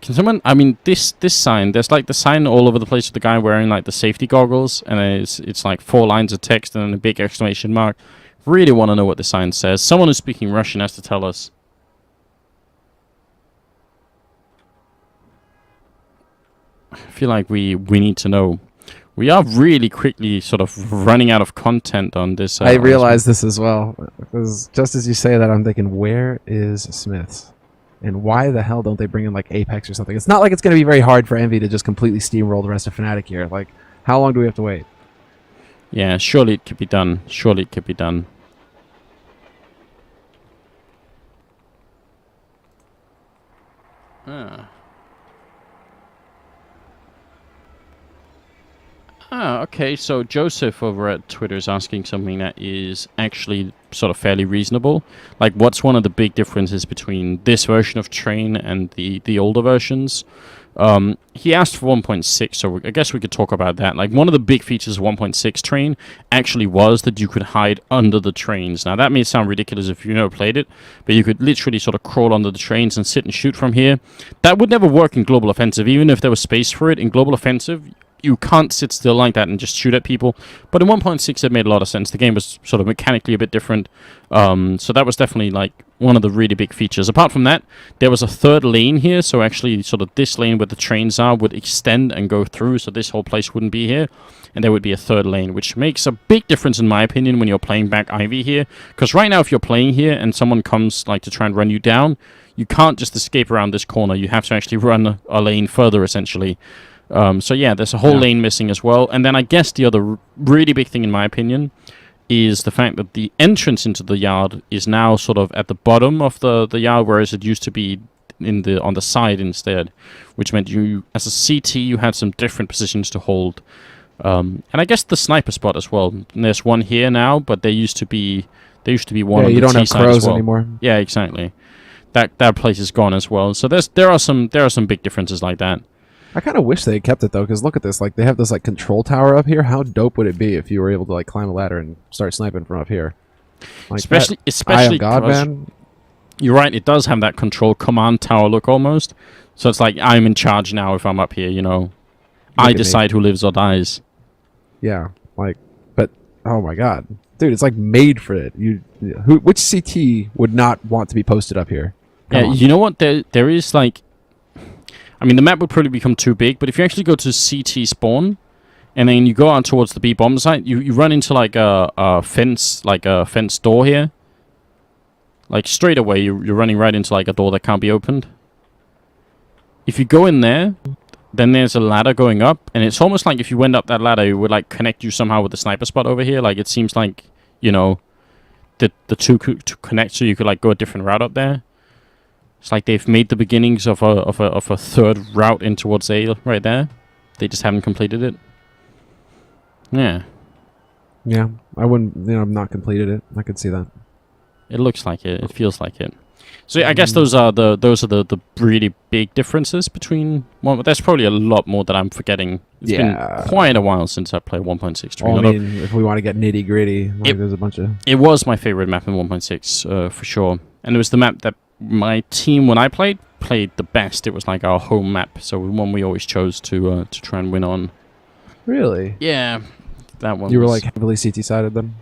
S1: Can someone? I mean, this sign. There's like the sign all over the place with the guy wearing like the safety goggles, and it's like 4 lines of text and then a big exclamation mark. Really want to know what the sign says. Someone who's speaking Russian has to tell us. I feel like we need to know. We are really quickly sort of running out of content on this.
S2: I realize this as well. Because just as you say that, I'm thinking, where is SmithZz? And why the hell don't they bring in like Apex or something? It's not like it's going to be very hard for Envy to just completely steamroll the rest of Fnatic here. Like, how long do we have to wait?
S1: Yeah, surely it could be done. Surely it could be done. Okay, so Joseph over at Twitter is asking something that is actually sort of fairly reasonable. Like, what's one of the big differences between this version of Train and the older versions? He asked for 1.6, so I guess we could talk about that. Like, one of the big features of 1.6 Train actually was that you could hide under the trains. Now, that may sound ridiculous if you've never played it, but you could literally sort of crawl under the trains and sit and shoot from here. That would never work in Global Offensive, even if there was space for it. In Global Offensive, you can't sit still like that and just shoot at people. But in 1.6, it made a lot of sense. The game was sort of mechanically a bit different. So that was definitely like one of the really big features. Apart from that, there was a third lane here. So actually sort of this lane where the trains are would extend and go through. So this whole place wouldn't be here. And there would be a third lane, which makes a big difference in my opinion when you're playing back Ivy here. Because right now if you're playing here and someone comes like to try and run you down, you can't just escape around this corner. You have to actually run a lane further essentially. So yeah, there's a whole lane missing as well. And then I guess the other really big thing in my opinion is the fact that the entrance into the yard is now sort of at the bottom of the yard, whereas it used to be on the side instead, which meant you, as a CT, you had some different positions to hold. And I guess the sniper spot as well. And there's one here now, but there used to be one on
S2: you
S1: the
S2: don't
S1: T
S2: have
S1: side as
S2: crows
S1: well.
S2: anymore.
S1: Yeah, exactly. That place is gone as well. So there are some big differences like that.
S2: I kind of wish they had kept it though, because look at this. Like they have this like control tower up here. How dope would it be if you were able to like climb a ladder and start sniping from up here? Like
S1: especially
S2: Eye of God,
S1: because
S2: man.
S1: you're right. It does have that control command tower look almost. So it's like I'm in charge now if I'm up here. You know, I decide who lives or dies.
S2: Yeah, like, but oh my God, dude, it's like made for it. Which CT would not want to be posted up here? Come on.
S1: You know what? There is like, I mean, the map would probably become too big. But if you actually go to CT spawn, and then you go out towards the B bomb site, you run into like a fence, like a fence door here. Like straight away, you're running right into like a door that can't be opened. If you go in there, then there's a ladder going up, and it's almost like if you went up that ladder, it would like connect you somehow with the sniper spot over here. Like it seems like, you know, the two could connect, so you could like go a different route up there. It's like they've made the beginnings of a third route in towards A right there. They just haven't completed it. Yeah.
S2: Yeah, I wouldn't. I've not completed it. I could see that.
S1: It looks like it. It feels like it. So yeah, I guess those are the really big differences between one. There's probably a lot more that I'm forgetting. It's been quite a while since I played 1.6.
S2: Well, I mean, if we want to get nitty gritty, like there's a bunch of.
S1: It was my favorite map in 1.6 for sure, and it was the map that my team when I played the best. It was like our home map, so one we always chose to try and win on.
S2: Really?
S1: Yeah, that one.
S2: You were like heavily CT sided then.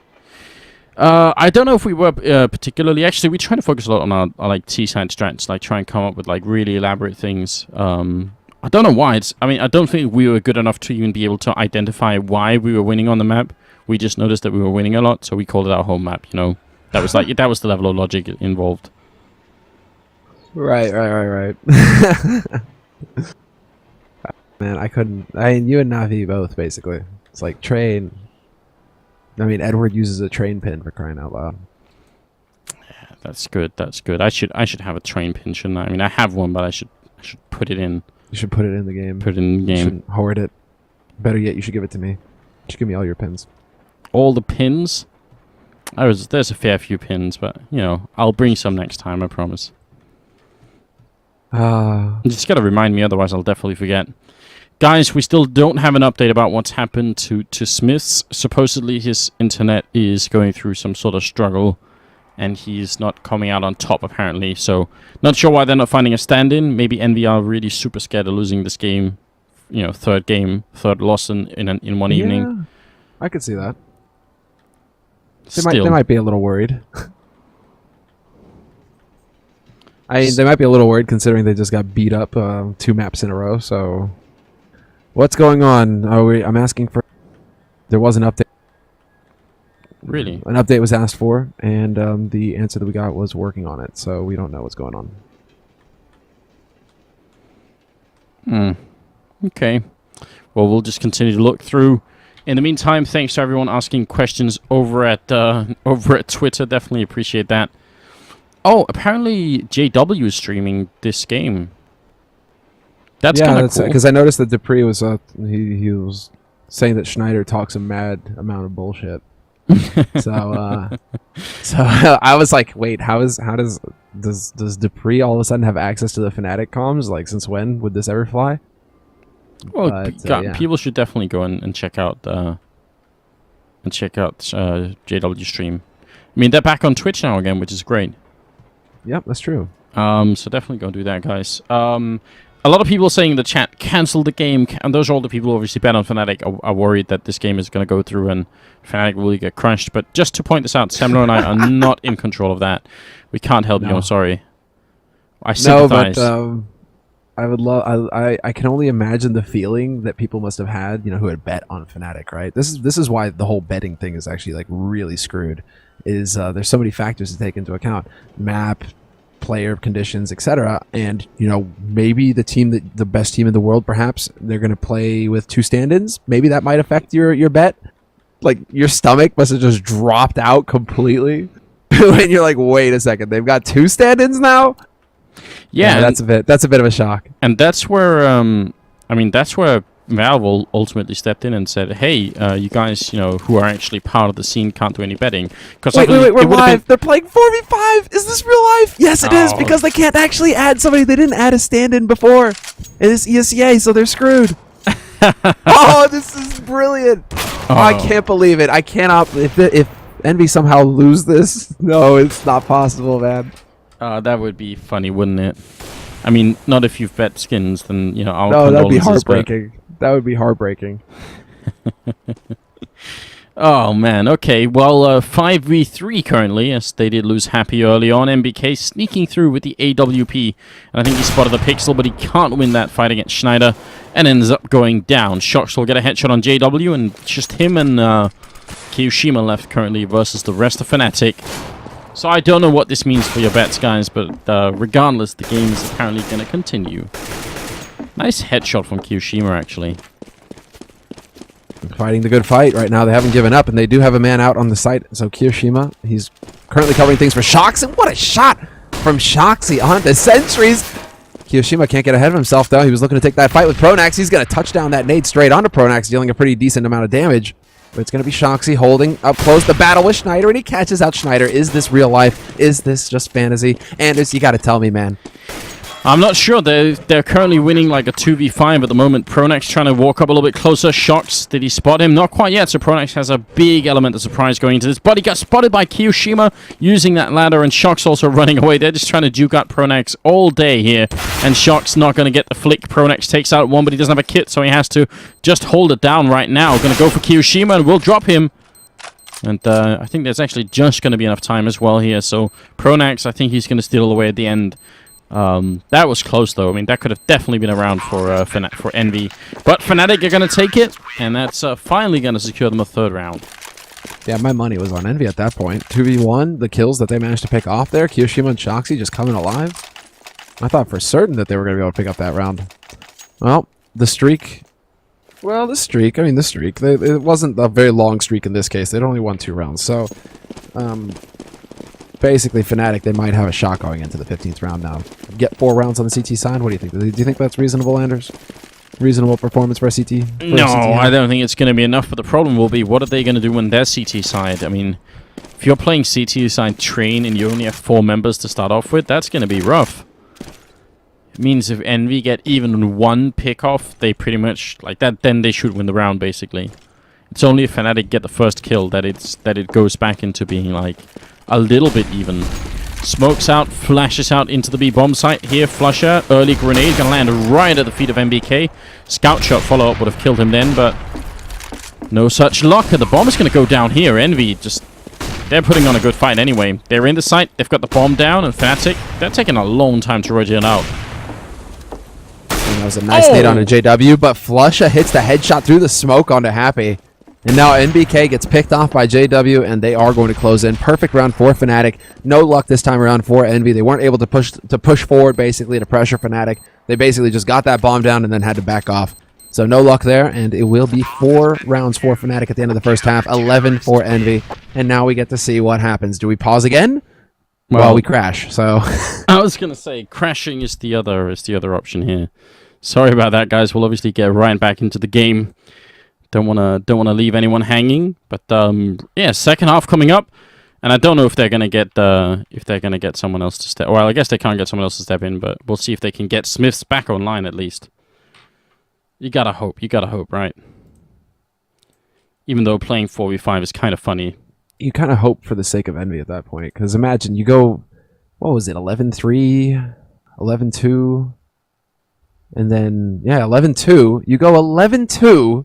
S1: I don't know if we were particularly. Actually, we try to focus a lot on our like T-side strats, like try and come up with like really elaborate things. I don't know why. I don't think we were good enough to even be able to identify why we were winning on the map. We just noticed that we were winning a lot, so we called it our home map. You know, that was like that was the level of logic involved.
S2: Right. Man, I couldn't. You and Navi both basically. It's like train. I mean, Edward uses a train pin for crying out loud.
S1: Yeah, that's good. That's good. I should have a train pin, shouldn't I? I mean, I have one, but I should put it in.
S2: You should put it in the game.
S1: Put it in the game.
S2: You shouldn't hoard it. Better yet, you should give it to me. You should give me all your pins.
S1: All the pins? There's a fair few pins, but you know, I'll bring some next time. I promise. You just gotta remind me, otherwise I'll definitely forget. Guys, we still don't have an update about what's happened to SmithZz. Supposedly his internet is going through some sort of struggle, and he's not coming out on top apparently. So, not sure why they're not finding a stand-in. Maybe EnVy are really super scared of losing this game. You know, third loss in one evening.
S2: I could see that.
S1: They
S2: might be a little worried. They might be a little worried considering they just got beat up 2 maps in a row. So, what's going on? I'm asking for. There was an update.
S1: Really?
S2: An update was asked for, and the answer that we got was working on it. So we don't know what's going on.
S1: Okay. Well, we'll just continue to look through. In the meantime, thanks to everyone asking questions over at Twitter. Definitely appreciate that. Oh, apparently JW is streaming this game. That's kind of cool.
S2: Because I noticed that Dupree was he was saying that Schneider talks a mad amount of bullshit. so I was like, wait, does Dupree all of a sudden have access to the Fnatic comms? Like, since when would this ever fly?
S1: Well, people should definitely go and check out JW stream. I mean, they're back on Twitch now again, which is great.
S2: Yep, that's true.
S1: So definitely go do that, guys. A lot of people saying in the chat, cancel the game. And those are all the people who obviously bet on Fnatic are worried that this game is going to go through and Fnatic will get crushed. But just to point this out, Semler and I are not in control of that. We can't help you. I'm sorry. I sympathize.
S2: No, but I would love. I can only imagine the feeling that people must have had, who had bet on Fnatic. Right. This is why the whole betting thing is actually like really screwed. Is there's so many factors to take into account: map, player conditions, etc. And maybe the best team in the world, perhaps they're going to play with 2 stand-ins. Maybe that might affect your bet. Like, your stomach must have just dropped out completely when you're like, wait a second, they've got 2 stand-ins now.
S1: Yeah,
S2: that's a bit of a shock.
S1: And that's where that's where Valve ultimately stepped in and said, "Hey, you guys, who are actually part of the scene, can't do any betting." Because
S2: wait, we're live. They're playing 4v5. Is this real life? Yes, it is, because they can't actually add somebody. They didn't add a stand-in before. It is ESEA, so they're screwed. Oh, this is brilliant. Oh, I can't believe it. I cannot. If Envy somehow lose this, no, it's not possible, man.
S1: That would be funny, wouldn't it? I mean, not if you've bet skins, then our
S2: no, that'd be
S1: condolences,
S2: heartbreaking. That would be heartbreaking.
S1: Oh man, okay, well 5v3 currently, as they did lose Happy early on. MBK sneaking through with the AWP, and I think he spotted the pixel, but he can't win that fight against Schneider, and ends up going down. Shox will get a headshot on JW, and just him and Kiyoshima left currently versus the rest of Fnatic. So I don't know what this means for your bets, guys, but regardless, the game is apparently going to continue. Nice headshot from Kiyoshima, actually.
S2: Fighting the good fight right now. They haven't given up, and they do have a man out on the site. So Kiyoshima, he's currently covering things for Shox, and what a shot from Shoxy on the sentries. Kiyoshima can't get ahead of himself, though. He was looking to take that fight with Pronax. He's going to touch down that nade straight onto Pronax, dealing a pretty decent amount of damage. But it's going to be Shoxy holding up close the battle with Schneider, and he catches out Schneider. Is this real life? Is this just fantasy? Anders, you got to tell me, man.
S1: I'm not sure. They're currently winning like a 2v5 at the moment. Pronax trying to walk up a little bit closer. Shox, did he spot him? Not quite yet, so Pronax has a big element of surprise going into this. But he got spotted by Kiyoshima using that ladder, and Shox also running away. They're just trying to duke out Pronax all day here, and Shox not going to get the flick. Pronax takes out one, but he doesn't have a kit, so he has to just hold it down right now. Going to go for Kiyoshima, and we'll drop him. And I think there's actually just going to be enough time as well here. So Pronax, I think he's going to steal away at the end. That was close, though. I mean, that could have definitely been around for Envy. But Fnatic are going to take it, and that's finally going to secure them a third round.
S2: Yeah, my money was on Envy at that point. 2v1, the kills that they managed to pick off there. Kiyoshima and Shoxy just coming alive. I thought for certain that they were going to be able to pick up that round. Well, the streak... Well, the streak. It wasn't a very long streak in this case. They'd only won 2 rounds. So, basically, Fnatic, they might have a shot going into the 15th round now. Get 4 rounds on the CT side? What do you think? Do you think that's reasonable, Anders? Reasonable performance for a CT?
S1: No, I don't think it's going to be enough. But the problem will be, what are they going to do when their CT side? I mean, if you're playing CT side Train and you only have 4 members to start off with, that's going to be rough. It means if Envy get even 1 pick off, they pretty much like that. Then they should win the round. Basically, it's only if Fnatic get the first kill that it goes back into being like a little bit even. Smokes out, flashes out into the B bomb site here. Flusher, early grenade gonna land right at the feet of MBK. Scout shot follow up would have killed him then, but no such luck. The bomb is gonna go down here. Envy they're putting on a good fight anyway. They're in the site. They've got the bomb down, and Fnatic, they're taking a long time to rotate out.
S2: That was a nice nade on a JW, but Flusha hits the headshot through the smoke onto Happy. And now NBK gets picked off by JW, and they are going to close in. Perfect round for Fnatic. No luck this time around for Envy. They weren't able to push forward, basically, to pressure Fnatic. They basically just got that bomb down and then had to back off. So no luck there, and it will be 4 rounds for Fnatic at the end of the first half, 11 for Envy. And now we get to see what happens. Do we pause again? Well, we crash, so...
S1: I was going to say, crashing is the other option here. Sorry about that, guys. We'll obviously get right back into the game. Don't wanna leave anyone hanging. But yeah, second half coming up, and I don't know if they're gonna get someone else to step. Well, I guess they can't get someone else to step in, but we'll see if they can get Smiths back online at least. You gotta hope, right? Even though playing 4v5 is kind of funny.
S2: You kind of hope for the sake of Envy at that point, because imagine you go, what was it, 11-3, 11-2. And then, yeah, 11-2. You go 11-2.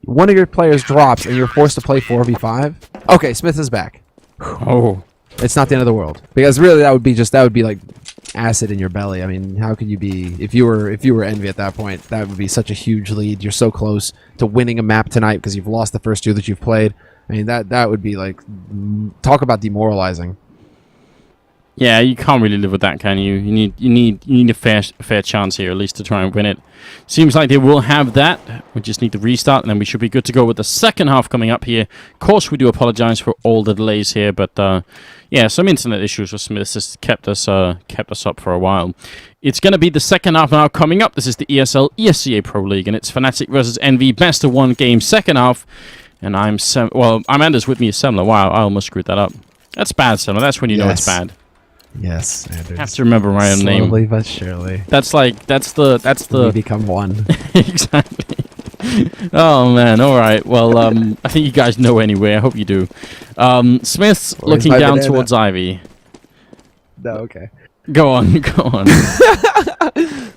S2: One of your players drops, and you're forced to play 4v5. Okay, Smith is back.
S1: Oh,
S2: it's not the end of the world, because really that would be like acid in your belly. I mean, how could you be if you were Envy at that point? That would be such a huge lead. You're so close to winning a map tonight because you've lost the first 2 that you've played. I mean, that would be like, talk about demoralizing.
S1: Yeah, you can't really live with that, can you? You need a fair chance here, at least, to try and win it. Seems like they will have that. We just need to restart, and then we should be good to go with the second half coming up here. Of course, we do apologize for all the delays here, but yeah, some internet issues with Smiths has kept us up for a while. It's going to be the second half now coming up. This is the ESL ESEA Pro League, and it's Fnatic versus EnVy, best of 1 game, second half. And I'm Amanda's with me as Semler. Wow, I almost screwed that up. That's bad, Semler. That's when you know it's bad.
S2: Yes, Anders.
S1: Have to remember my own name.
S2: Slowly but surely.
S1: That's the
S2: We become one.
S1: Exactly. Oh man, alright. Well, I think you guys know anyway. I hope you do. Smith's looking down towards Ivy.
S2: No, okay.
S1: Go on, go on.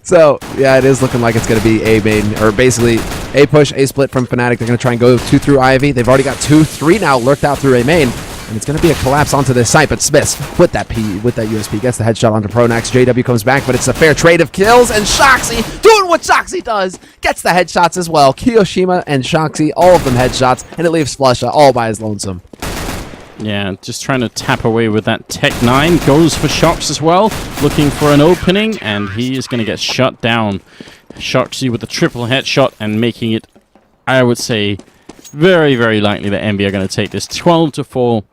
S2: So, yeah, it is looking like it's going to be A main, or basically A push, A split from Fnatic. They're going to try and go 2 through Ivy. They've already got 2, 3 now lurked out through A main. And it's going to be a collapse onto this site, but Smiths with that USP gets the headshot onto Pronax. JW comes back, but it's a fair trade of kills, and Shoxy doing what Shoxy does, gets the headshots as well. Kiyoshima and Shoxy, all of them headshots, and it leaves Flusha all by his lonesome.
S1: Yeah, just trying to tap away with that Tech 9. Goes for Shox as well, looking for an opening, and he is going to get shut down. Shoxy with a triple headshot and making it, I would say, very, very likely that EnVy are going to take this 12-4.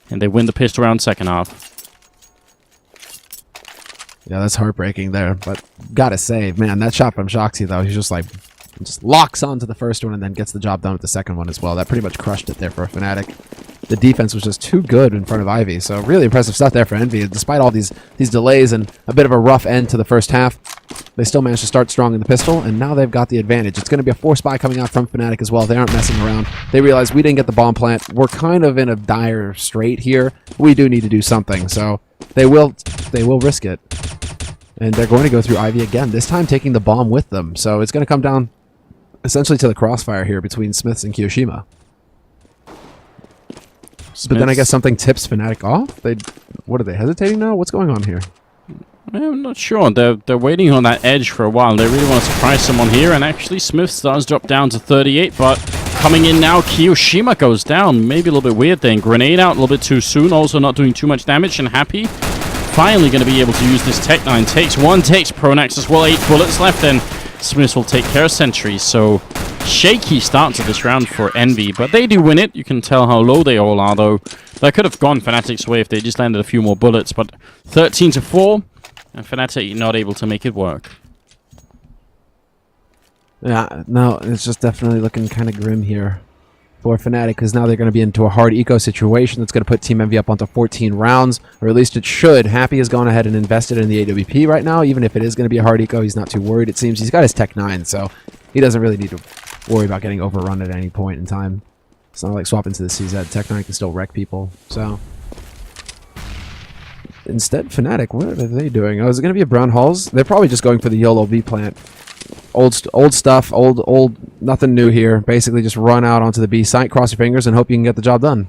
S1: And they win the pistol round second half.
S2: Yeah, that's heartbreaking there. But gotta say, man, that shot from Shoxy, though, he's just like, just locks onto the first one and then gets the job done with the second one as well. That pretty much crushed it there for Fnatic. The defense was just too good in front of Ivy. So really impressive stuff there for EnVy. Despite all these delays and a bit of a rough end to the first half, they still managed to start strong in the pistol, and now they've got the advantage. It's going to be a force buy coming out from Fnatic as well. They aren't messing around. They realize we didn't get the bomb plant. We're kind of in a dire strait here. We do need to do something, so they will risk it. And they're going to go through Ivy again, this time taking the bomb with them. So it's going to come down essentially to the crossfire here between Smiths and Kiyoshima. But then I guess something tips Fnatic off. What are they hesitating now? What's going on here?
S1: I'm not sure. They're waiting on that edge for a while. They really want to surprise someone here. And actually, Smiths does drop down to 38. But coming in now, Kiyoshima goes down. Maybe a little bit weird then. Grenade out a little bit too soon. Also not doing too much damage. And Happy finally going to be able to use this Tech 9. Takes Pronax as well. 8 bullets left. And Smiths will take care of Sentries. So shaky start to this round for EnVy. But they do win it. You can tell how low they all are, though. That could have gone Fnatic's way if they just landed a few more bullets. But 13-4. And Fnatic not able to make it work.
S2: Yeah, no, it's just definitely looking kind of grim here for Fnatic, because now they're going to be into a hard eco situation that's going to put Team EnVy up onto 14 rounds, or at least it should. Happy has gone ahead and invested in the AWP right now. Even if it is going to be a hard eco, he's not too worried. It seems he's got his Tech 9, so he doesn't really need to worry about getting overrun at any point in time. It's not like swapping to the CZ. Tech 9 can still wreck people, so... Instead, Fnatic, what are they doing? Oh, is it going to be a Brown Halls? They're probably just going for the YOLO B plant. Old stuff, old, nothing new here. Basically, just run out onto the B site, cross your fingers, and hope you can get the job done.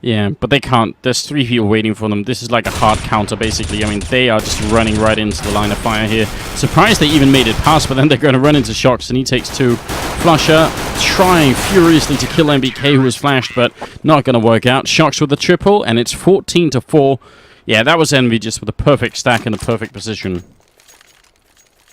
S1: Yeah, but they can't. There's 3 people waiting for them. This is like a hard counter, basically. I mean, they are just running right into the line of fire here. Surprised they even made it past, but then they're going to run into Shox, and he takes 2. Flusha trying furiously to kill MBK, who was flashed, but not going to work out. Shox with the triple, and it's 14-4. Yeah, that was EnVy just with a perfect stack and a perfect position.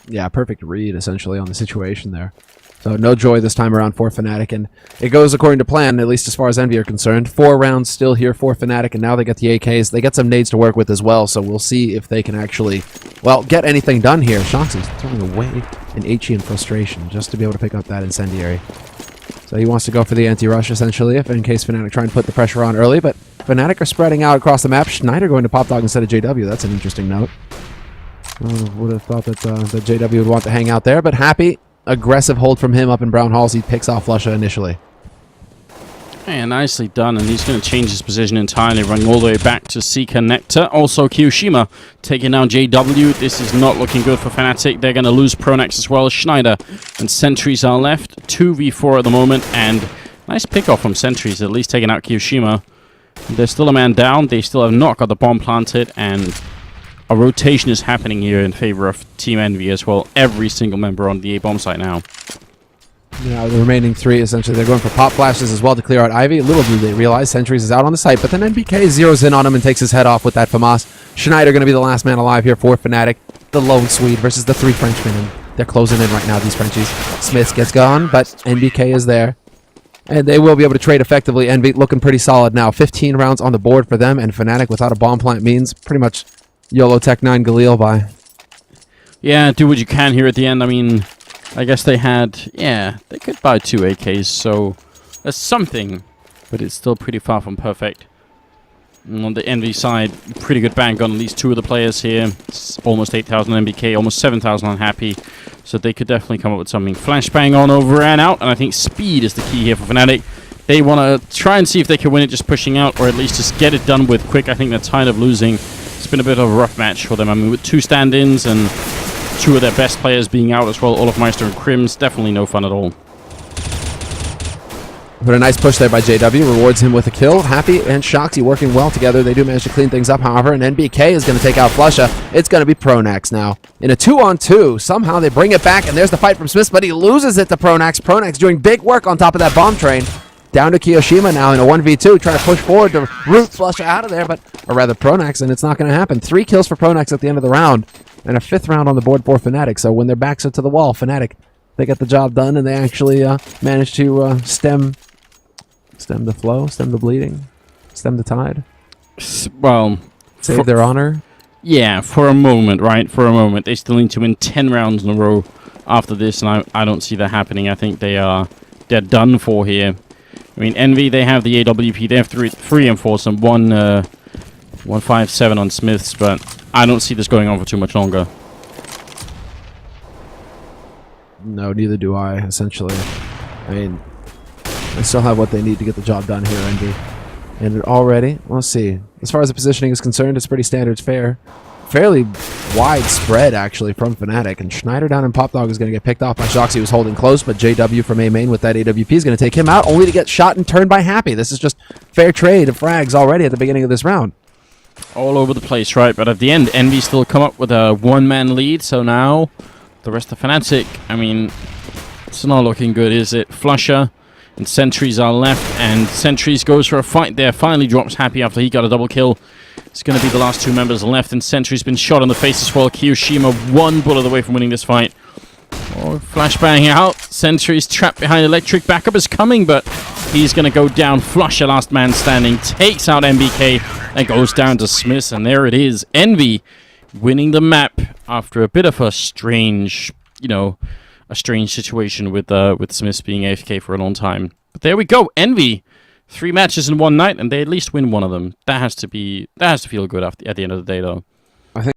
S2: Yeah, perfect read, essentially, on the situation there. So no joy this time around for Fnatic, and it goes according to plan, at least as far as EnVy are concerned. 4 rounds still here for Fnatic, and now they get the AKs. They get some nades to work with as well, so we'll see if they can actually, well, get anything done here. Shoxy's throwing away an HE in frustration just to be able to pick up that incendiary. So he wants to go for the anti-rush, essentially, if in case Fnatic try and put the pressure on early, but Fnatic are spreading out across the map. Schneider going to Pop Dog instead of JW. That's an interesting note. I would have thought that JW would want to hang out there, but Happy, aggressive hold from him up in Brown Halls. He picks off Flusha initially.
S1: Yeah, nicely done, and he's going to change his position entirely, running all the way back to Seeker Nectar. Also, Kiyoshima taking down JW. This is not looking good for Fnatic. They're going to lose Pronax as well. Schneider and Sentries are left. 2v4 at the moment, and nice pick off from Sentries, at least taking out Kiyoshima. There's still a man down. They still have not got the bomb planted, and a rotation is happening here in favor of Team EnVy as well. Every single member on the A-bomb site now.
S2: Now the remaining 3, essentially, they're going for pop flashes as well to clear out Ivy. Little do they realize Sentries is out on the site, but then NBK zeroes in on him and takes his head off with that FAMAS. Schneider going to be the last man alive here for Fnatic. The lone Swede versus the 3 Frenchmen, and they're closing in right now, these Frenchies. Smiths gets gone, but NBK is there. And they will be able to trade effectively. NB looking pretty solid now. 15 rounds on the board for them, and Fnatic without a bomb plant means pretty much YOLO Tech 9 Galil by.
S1: Yeah, do what you can here at the end. I mean, I guess they had, yeah, they could buy 2 AKs, so that's something, but it's still pretty far from perfect. And on the Envy side, pretty good bank on at least 2 of the players here. It's almost 8,000 MBK, almost 7,000 unhappy, so they could definitely come up with something. Flashbang on over and out, and I think speed is the key here for Fnatic. They want to try and see if they can win it just pushing out, or at least just get it done with quick. I think they're tired of losing. It's been a bit of a rough match for them. I mean, with 2 stand-ins and 2 of their best players being out as well, Olafmeister and Crims, definitely no fun at all.
S2: But a nice push there by JW, rewards him with a kill. Happy and Shoxy working well together. They do manage to clean things up, however, and NBK is going to take out Flusha. It's going to be Pronax now. In a 2-on-2, somehow they bring it back, and there's the fight from Smith, but he loses it to Pronax. Pronax doing big work on top of that bomb train. Down to Kiyoshima now in a 1v2, trying to push forward to root Flusha out of there, or rather Pronax, and it's not going to happen. 3 kills for Pronax at the end of the round, and a 5th round on the board for Fnatic. So when their backs are to the wall, Fnatic, they get the job done, and they actually manage to stem the flow, stem the bleeding, stem the tide.
S1: Well,
S2: save their honor.
S1: Yeah, for a moment, right? For a moment. They still need to win 10 rounds in a row after this, and I don't see that happening. I think they're done for here. I mean, Envy, they have the AWP. They have 3 enforce and 157 on Smiths, but I don't see this going on for too much longer.
S2: No, neither do I, essentially. I mean, they still have what they need to get the job done here, Envy. And already, let's see. As far as the positioning is concerned, it's pretty standard fare. Fairly widespread, actually, from Fnatic. And Schneider down in Pop Dog is going to get picked off by Shoxy, who's holding close. But JW from A main with that AWP is going to take him out, only to get shot and turned by Happy. This is just fair trade of frags already at the beginning of this round.
S1: All over the place, right? But at the end, Envy still come up with a 1-man lead. So now, the rest of Fnatic, I mean, it's not looking good, is it? Flusha and Sentries are left, and Sentries goes for a fight there. Finally drops Happy after he got a double kill. It's going to be the last 2 members left, and Sentry's been shot in the face as well. Kiyoshima 1 bullet away from winning this fight. Oh, flashbang out. Sentry's trapped behind electric. Backup is coming, but he's going to go down. Flusha, last man standing, takes out MBK and goes down to Smith, and there it is. Envy winning the map after a bit of a strange, a strange situation with Smith being AFK for a long time. But there we go. Envy, 3 matches in 1 night, and they at least win 1 of them. That has to feel good at the end of the day, though.